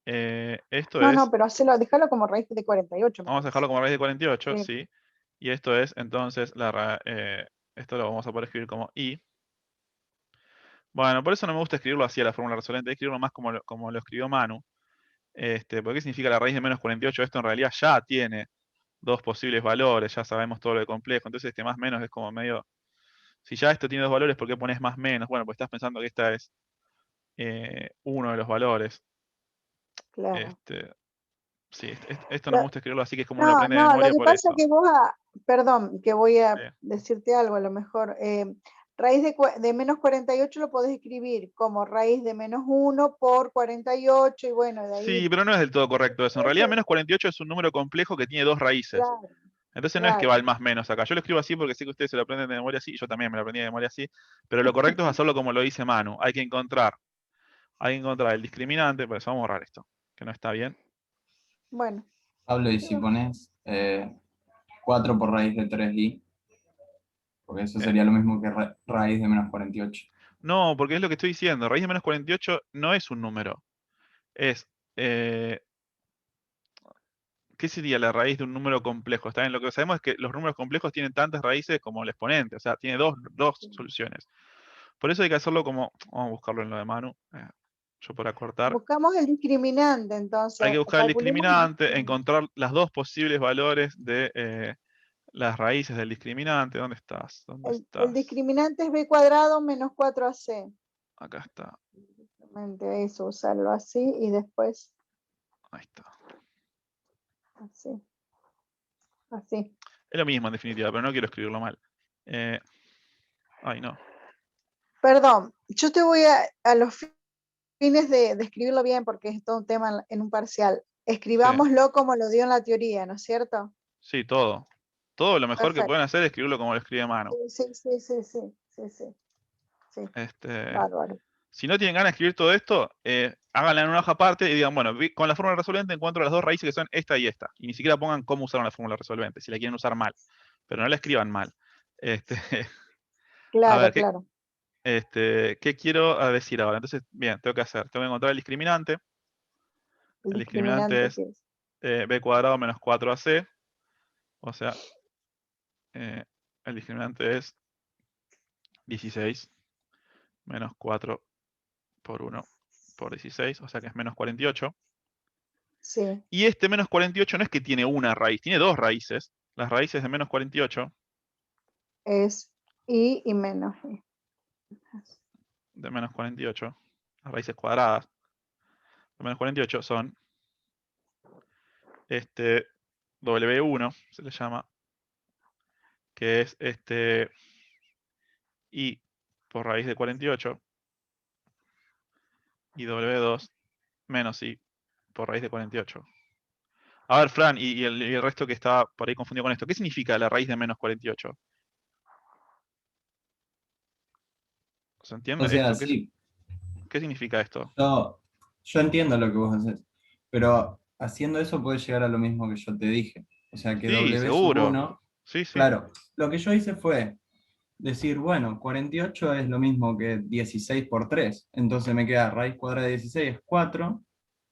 Esto No, es, no, pero déjalo como raíz de 48, me vamos a dejarlo parece. como raíz de 48, Sí. sí. Y esto es, entonces, esto lo vamos a poder escribir como i. Bueno, por eso no me gusta escribirlo así a la fórmula resolvente, hay que escribirlo más como lo escribió Manu. ¿Por qué significa la raíz de menos 48? Esto en realidad ya tiene dos posibles valores, ya sabemos todo lo de complejo, entonces este más menos es como medio, si ya esto tiene dos valores, ¿por qué pones más menos? Bueno, pues estás pensando que esta es uno de los valores. Claro. Sí, esto no me Lo- gusta escribirlo así, que es como uno lo No, aprende de no, lo memoria que por pasa eso. que perdón, que voy a Sí. decirte algo a lo mejor. Raíz de menos 48 lo podés escribir como raíz de menos 1 por 48 y bueno, de ahí. Sí, pero no es del todo correcto eso. En realidad, Eso, menos 48 es un número complejo que tiene dos raíces. claro, Entonces no es que va claro. el más menos acá. Yo lo escribo así porque sé que ustedes se lo aprenden de memoria así, yo también me lo aprendí de memoria así, pero lo correcto es hacerlo como lo dice Manu. Hay que encontrar el discriminante, por eso vamos a borrar esto, que no está bien. Bueno, Pablo, y si pones 4 por raíz de 3i, porque eso Eh, sería lo mismo que raíz de menos 48. No, porque es lo que estoy diciendo. Raíz de menos 48 no es un número. Es, eh, ¿qué sería la raíz de un número complejo? ¿Está bien? Lo que sabemos es que los números complejos tienen tantas raíces como el exponente, o sea, tiene dos soluciones. Por eso hay que hacerlo como, vamos a buscarlo en lo de Manu, yo por acortar. buscamos el discriminante, Hay que entonces, buscar el calculemos el discriminante, discriminante. encontrar las dos posibles valores de las raíces del discriminante. ¿Dónde estás? ¿Dónde El estás? discriminante es b cuadrado menos 4ac. Acá está. Simplemente eso, usarlo así y después Ahí está. así, así. Es lo mismo en definitiva, pero no quiero escribirlo mal. Ay, no. Perdón, yo te voy a los fines de escribirlo bien, porque es todo un tema en un parcial. Sí, Escribámoslo como lo dio en la teoría, ¿no es cierto? sí, todo. Todo lo mejor que pueden Perfecto. hacer es escribirlo como lo escribe Manu. Sí, sí, sí, sí, sí, sí, sí, sí, Este, bárbaro. si no tienen ganas de escribir todo esto, háganla en una hoja aparte y digan, bueno, con la fórmula resolvente encuentro las dos raíces que son esta y esta. Y ni siquiera pongan cómo usaron la fórmula resolvente, si la quieren usar mal. Pero no la escriban mal. Este, a Claro, ver, claro. ¿qué quiero decir ahora? Entonces, bien, tengo que encontrar el discriminante. El El discriminante discriminante es que es. b cuadrado menos 4ac. O sea, eh, el discriminante es 16 menos 4 por 1 por 16, o sea que es menos 48. Sí, Y este menos 48 no es que tiene una raíz, tiene dos raíces. Las raíces de menos 48, es y menos i. de menos 48, las raíces cuadradas de menos 48 son este W1, se le llama, que es I por raíz de 48, y W2 menos I por raíz de 48. A ver, Fran, y el resto que estaba por ahí confundido con esto, ¿qué significa la raíz de menos 48? ¿Se entiende O sea, esto? sí, ¿Qué significa esto? yo entiendo lo que vos haces, pero haciendo eso puedes llegar a lo mismo que yo te dije. O sea, que Sí, W sub seguro. 1, Sí, sí. claro, lo que yo hice fue decir, bueno, 48 es lo mismo que 16 por 3, entonces me queda raíz cuadrada de 16 es 4,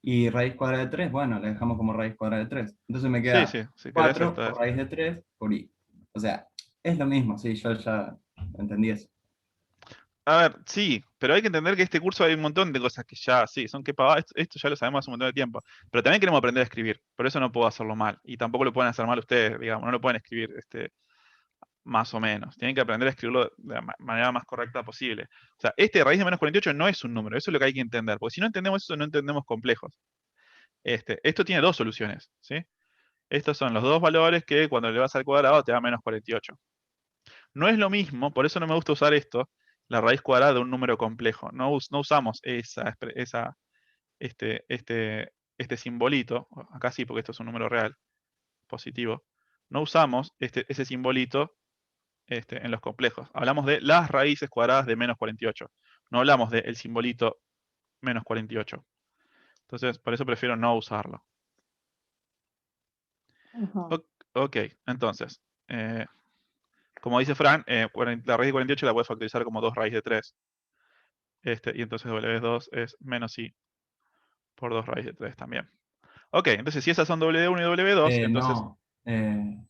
y raíz cuadrada de 3, bueno, le dejamos como raíz cuadrada de 3. Entonces me Sí, queda sí, si querés 4 esta por es. raíz de 3 por i. O sea, es lo mismo, sí, yo ya entendí eso. A ver, sí, pero hay que entender que este curso hay un montón de cosas que ya, sí, son que pavadas, esto ya lo sabemos hace un montón de tiempo, pero también queremos aprender a escribir, por eso no puedo hacerlo mal, y tampoco lo pueden hacer mal ustedes, digamos, no lo pueden escribir más o menos, tienen que aprender a escribirlo de la manera más correcta posible. O sea, este raíz de menos 48 no es un número, eso es lo que hay que entender, porque si no entendemos eso, no entendemos complejos. Esto tiene dos soluciones, ¿sí? Estos son los dos valores que cuando le vas al cuadrado te da menos 48. No es lo mismo, por eso no me gusta usar esto, la raíz cuadrada de un número complejo. No usamos este simbolito, acá sí porque esto es un número real, positivo. No usamos ese simbolito en los complejos. Hablamos de las raíces cuadradas de menos 48. No hablamos del simbolito menos 48. Entonces, por eso prefiero no usarlo. Ujú. Ok, entonces, como dice Fran, la raíz de 48 la puedes factorizar como 2 raíz de 3. Y entonces W2 es menos I por 2 raíz de 3 también. Ok, entonces si esas son W1 y W2, entonces No,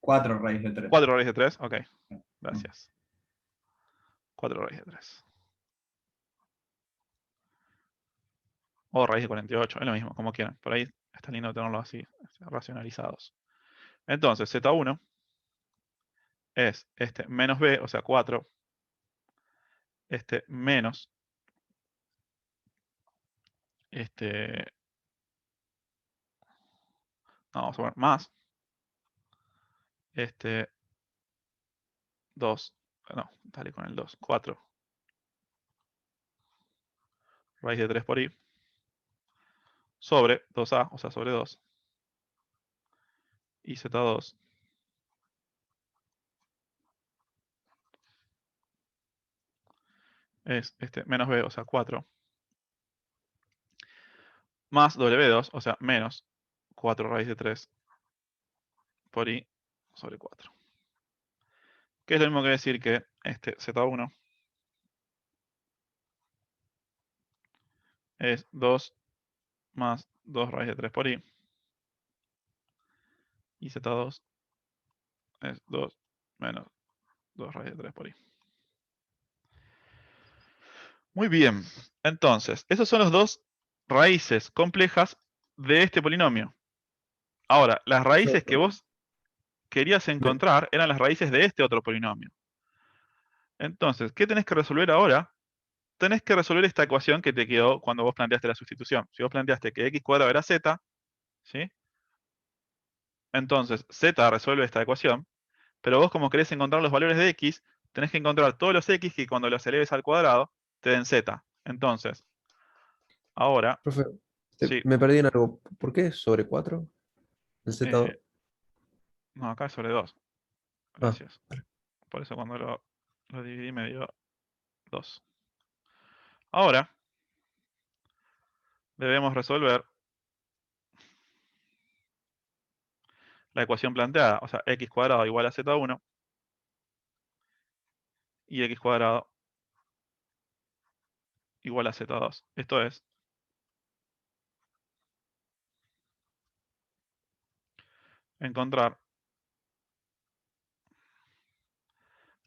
4 raíz de 3. 4 raíz de 3. Ok, gracias. 4 raíz de 3. O raíz de 48, es lo mismo, como quieran. Por ahí Está lindo tenerlos así, racionalizados. Entonces, Z1 es este menos B, o sea, 4, este menos este, no, vamos a poner más, este 2, no, dale con el 2, 4, raíz de 3 por i, sobre 2a, o sea, sobre 2, y Z2 es este menos b, o sea, 4, más W2, o sea, menos 4 raíz de 3 por i sobre 4. Que es lo mismo que decir que este Z1 es 2 más 2 raíz de 3 por i, y Z2 es 2 menos 2 raíz de 3 por i. Muy bien, entonces, esos son los dos raíces complejas de este polinomio. Ahora, las raíces que vos querías encontrar eran las raíces de este otro polinomio. Entonces, ¿qué tenés que resolver ahora? Tenés que resolver esta ecuación que te quedó cuando vos planteaste la sustitución. Si vos planteaste que x cuadrado era z, ¿sí? Entonces, z resuelve esta ecuación, pero vos como querés encontrar los valores de x, tenés que encontrar todos los x que cuando los eleves al cuadrado te den z. Entonces, ahora, Profe, sí, me perdí en algo. ¿Por qué es sobre 4? El Z2. no, acá es sobre 2. Ah, Gracias. Por eso cuando lo dividí me dio 2. Ahora, debemos resolver la ecuación planteada, o sea, x cuadrado igual a z1 y x cuadrado igual a z2. Esto es encontrar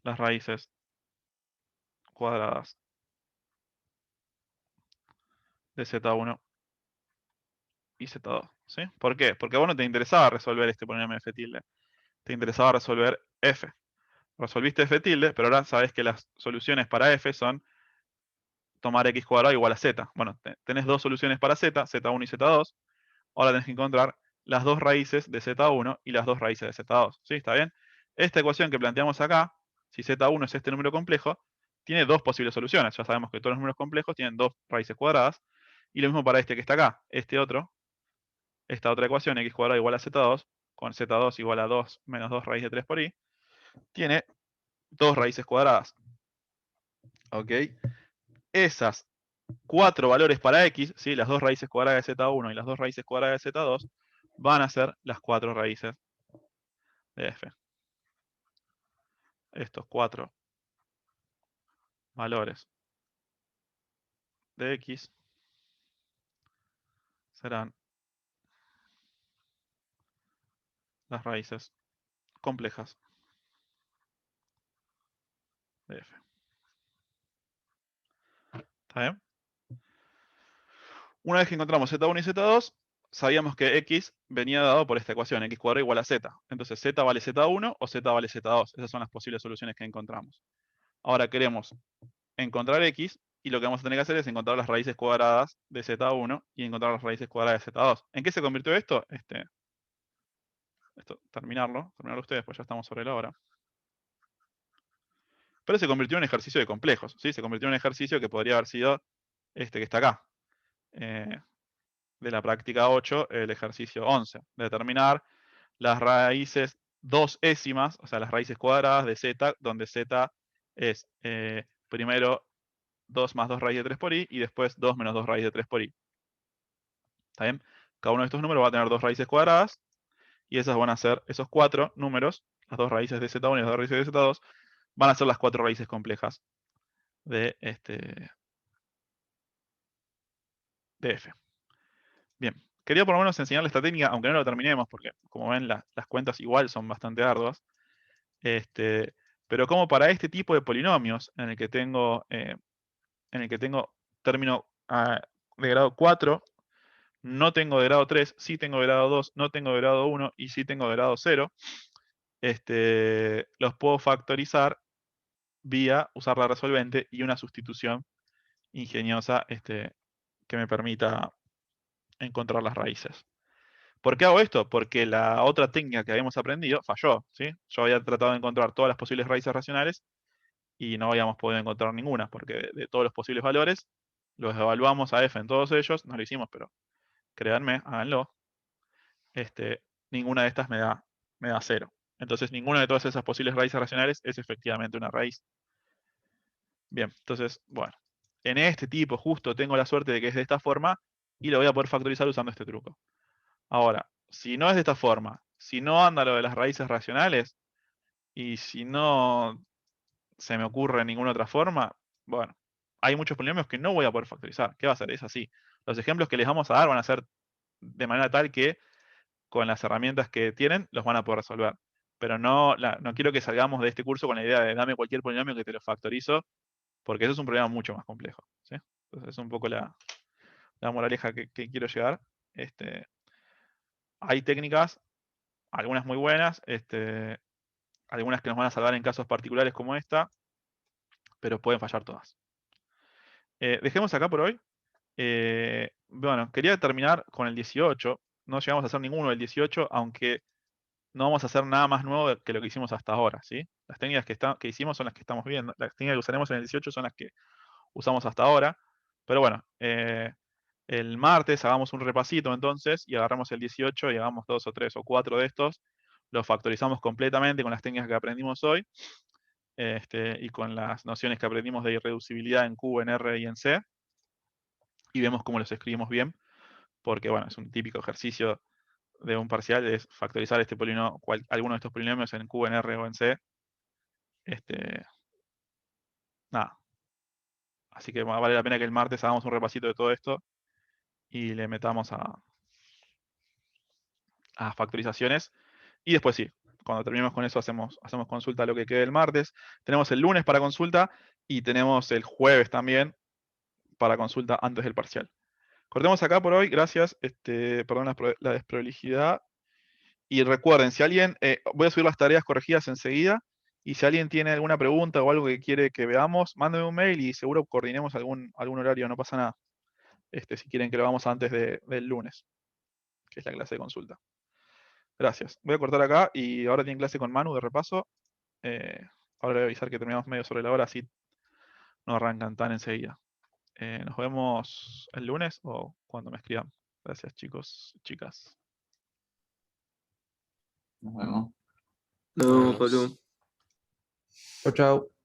las raíces cuadradas de z1 y z2. ¿Sí? ¿Por qué? Porque a vos no te interesaba resolver este polinomio de f tilde. Te interesaba resolver f. Resolviste f tilde, pero ahora sabes que las soluciones para f son tomar x cuadrado igual a z. Bueno, tenés dos soluciones para z, z1 y z2. Ahora tenés que encontrar las dos raíces de z1 y las dos raíces de z2. ¿Sí? ¿Está bien? Esta ecuación que planteamos acá, si z1 es este número complejo, tiene dos posibles soluciones. Ya sabemos que todos los números complejos tienen dos raíces cuadradas. Y lo mismo para este que está acá. Esta otra ecuación, x cuadrado igual a z2, con z2 igual a 2 menos 2 raíz de 3 por i, tiene dos raíces cuadradas. ¿Ok? Esas cuatro valores para x, ¿sí? Las dos raíces cuadradas de z1 y las dos raíces cuadradas de z2, van a ser las cuatro raíces de f. Estos cuatro valores de x serán las raíces complejas de f. ¿Está bien? Una vez que encontramos z1 y z2, sabíamos que x venía dado por esta ecuación, x cuadrado igual a z. Entonces z vale z1 o z vale z2. Esas son las posibles soluciones que encontramos. Ahora queremos encontrar x y lo que vamos a tener que hacer es encontrar las raíces cuadradas de z1 y encontrar las raíces cuadradas de z2. ¿En qué se convirtió esto? Terminarlo ustedes, pues ya estamos sobre la hora. Pero se convirtió en un ejercicio de complejos, ¿sí? Se convirtió en un ejercicio que podría haber sido este que está acá. De la práctica 8, el ejercicio 11. Determinar las raíces 2/10, o sea, las raíces cuadradas de z, donde z es primero 2 más 2 raíz de 3 por i y después 2 menos 2 raíz de 3 por i. ¿Está bien? Cada uno de estos números va a tener dos raíces cuadradas y esas van a ser, esos cuatro números, las dos raíces de z1 y las dos raíces de z2, van a ser las cuatro raíces complejas de f. Bien, quería por lo menos enseñarles esta técnica, aunque no lo terminemos, porque como ven las cuentas igual son bastante arduas. Pero como para este tipo de polinomios en el que tengo término de grado 4, no tengo de grado 3, sí tengo de grado 2, no tengo de grado 1 y sí tengo de grado 0, los puedo factorizar vía usar la resolvente y una sustitución ingeniosa que me permita encontrar las raíces. ¿Por qué hago esto? Porque la otra técnica que habíamos aprendido falló, ¿sí? Yo había tratado de encontrar todas las posibles raíces racionales y no habíamos podido encontrar ninguna, porque de todos los posibles valores, los evaluamos a f en todos ellos, no lo hicimos, pero créanme, háganlo. Ninguna de estas me da 0. Entonces, ninguna de todas esas posibles raíces racionales es efectivamente una raíz. Bien, entonces, bueno, en este tipo justo tengo la suerte de que es de esta forma y lo voy a poder factorizar usando este truco. Ahora, si no es de esta forma, si no anda lo de las raíces racionales y si no se me ocurre ninguna otra forma, bueno, hay muchos polinomios que no voy a poder factorizar. ¿Qué va a hacer? Es así. Los ejemplos que les vamos a dar van a ser de manera tal que con las herramientas que tienen los van a poder resolver. Pero no quiero que salgamos de este curso con la idea de dame cualquier polinomio que te lo factorizo, porque eso es un problema mucho más complejo, ¿sí? Entonces es un poco la moraleja que quiero llegar. Hay técnicas, algunas muy buenas, algunas que nos van a salvar en casos particulares como esta, pero pueden fallar todas. Dejemos acá por hoy. Bueno, quería terminar con el 18. No llegamos a hacer ninguno del 18, aunque no vamos a hacer nada más nuevo que lo que hicimos hasta ahora, ¿sí? Las técnicas que hicimos son las que estamos viendo. Las técnicas que usaremos en el 18 son las que usamos hasta ahora. Pero bueno, el martes hagamos un repasito entonces y agarramos el 18 y hagamos 2 o 3 o 4 de estos. Los factorizamos completamente con las técnicas que aprendimos hoy y con las nociones que aprendimos de irreducibilidad en Q, en R y en C. Y vemos cómo los escribimos bien, porque bueno, es un típico ejercicio de un parcial, es factorizar este polinomio, alguno de estos polinomios en Q, en R o en C. Nada. Así que vale la pena que el martes hagamos un repasito de todo esto y le metamos a factorizaciones. Y después sí, cuando terminemos con eso hacemos consulta a lo que quede el martes. Tenemos el lunes para consulta y tenemos el jueves también para consulta antes del parcial. Cortemos acá por hoy, gracias. Perdón la desprolijidad. Y recuerden, si alguien, voy a subir las tareas corregidas enseguida, y si alguien tiene alguna pregunta o algo que quiere que veamos, mándenme un mail y seguro coordinemos algún horario, no pasa nada. Si quieren que lo hagamos antes del lunes, que es la clase de consulta. Gracias. Voy a cortar acá y ahora tienen clase con Manu de repaso. Ahora le voy a avisar que terminamos medio sobre la hora, así no arrancan tan enseguida. Nos vemos el lunes o cuando me escriban. Gracias, chicos y chicas. Nos vemos. No, Pablo. Chao, chao.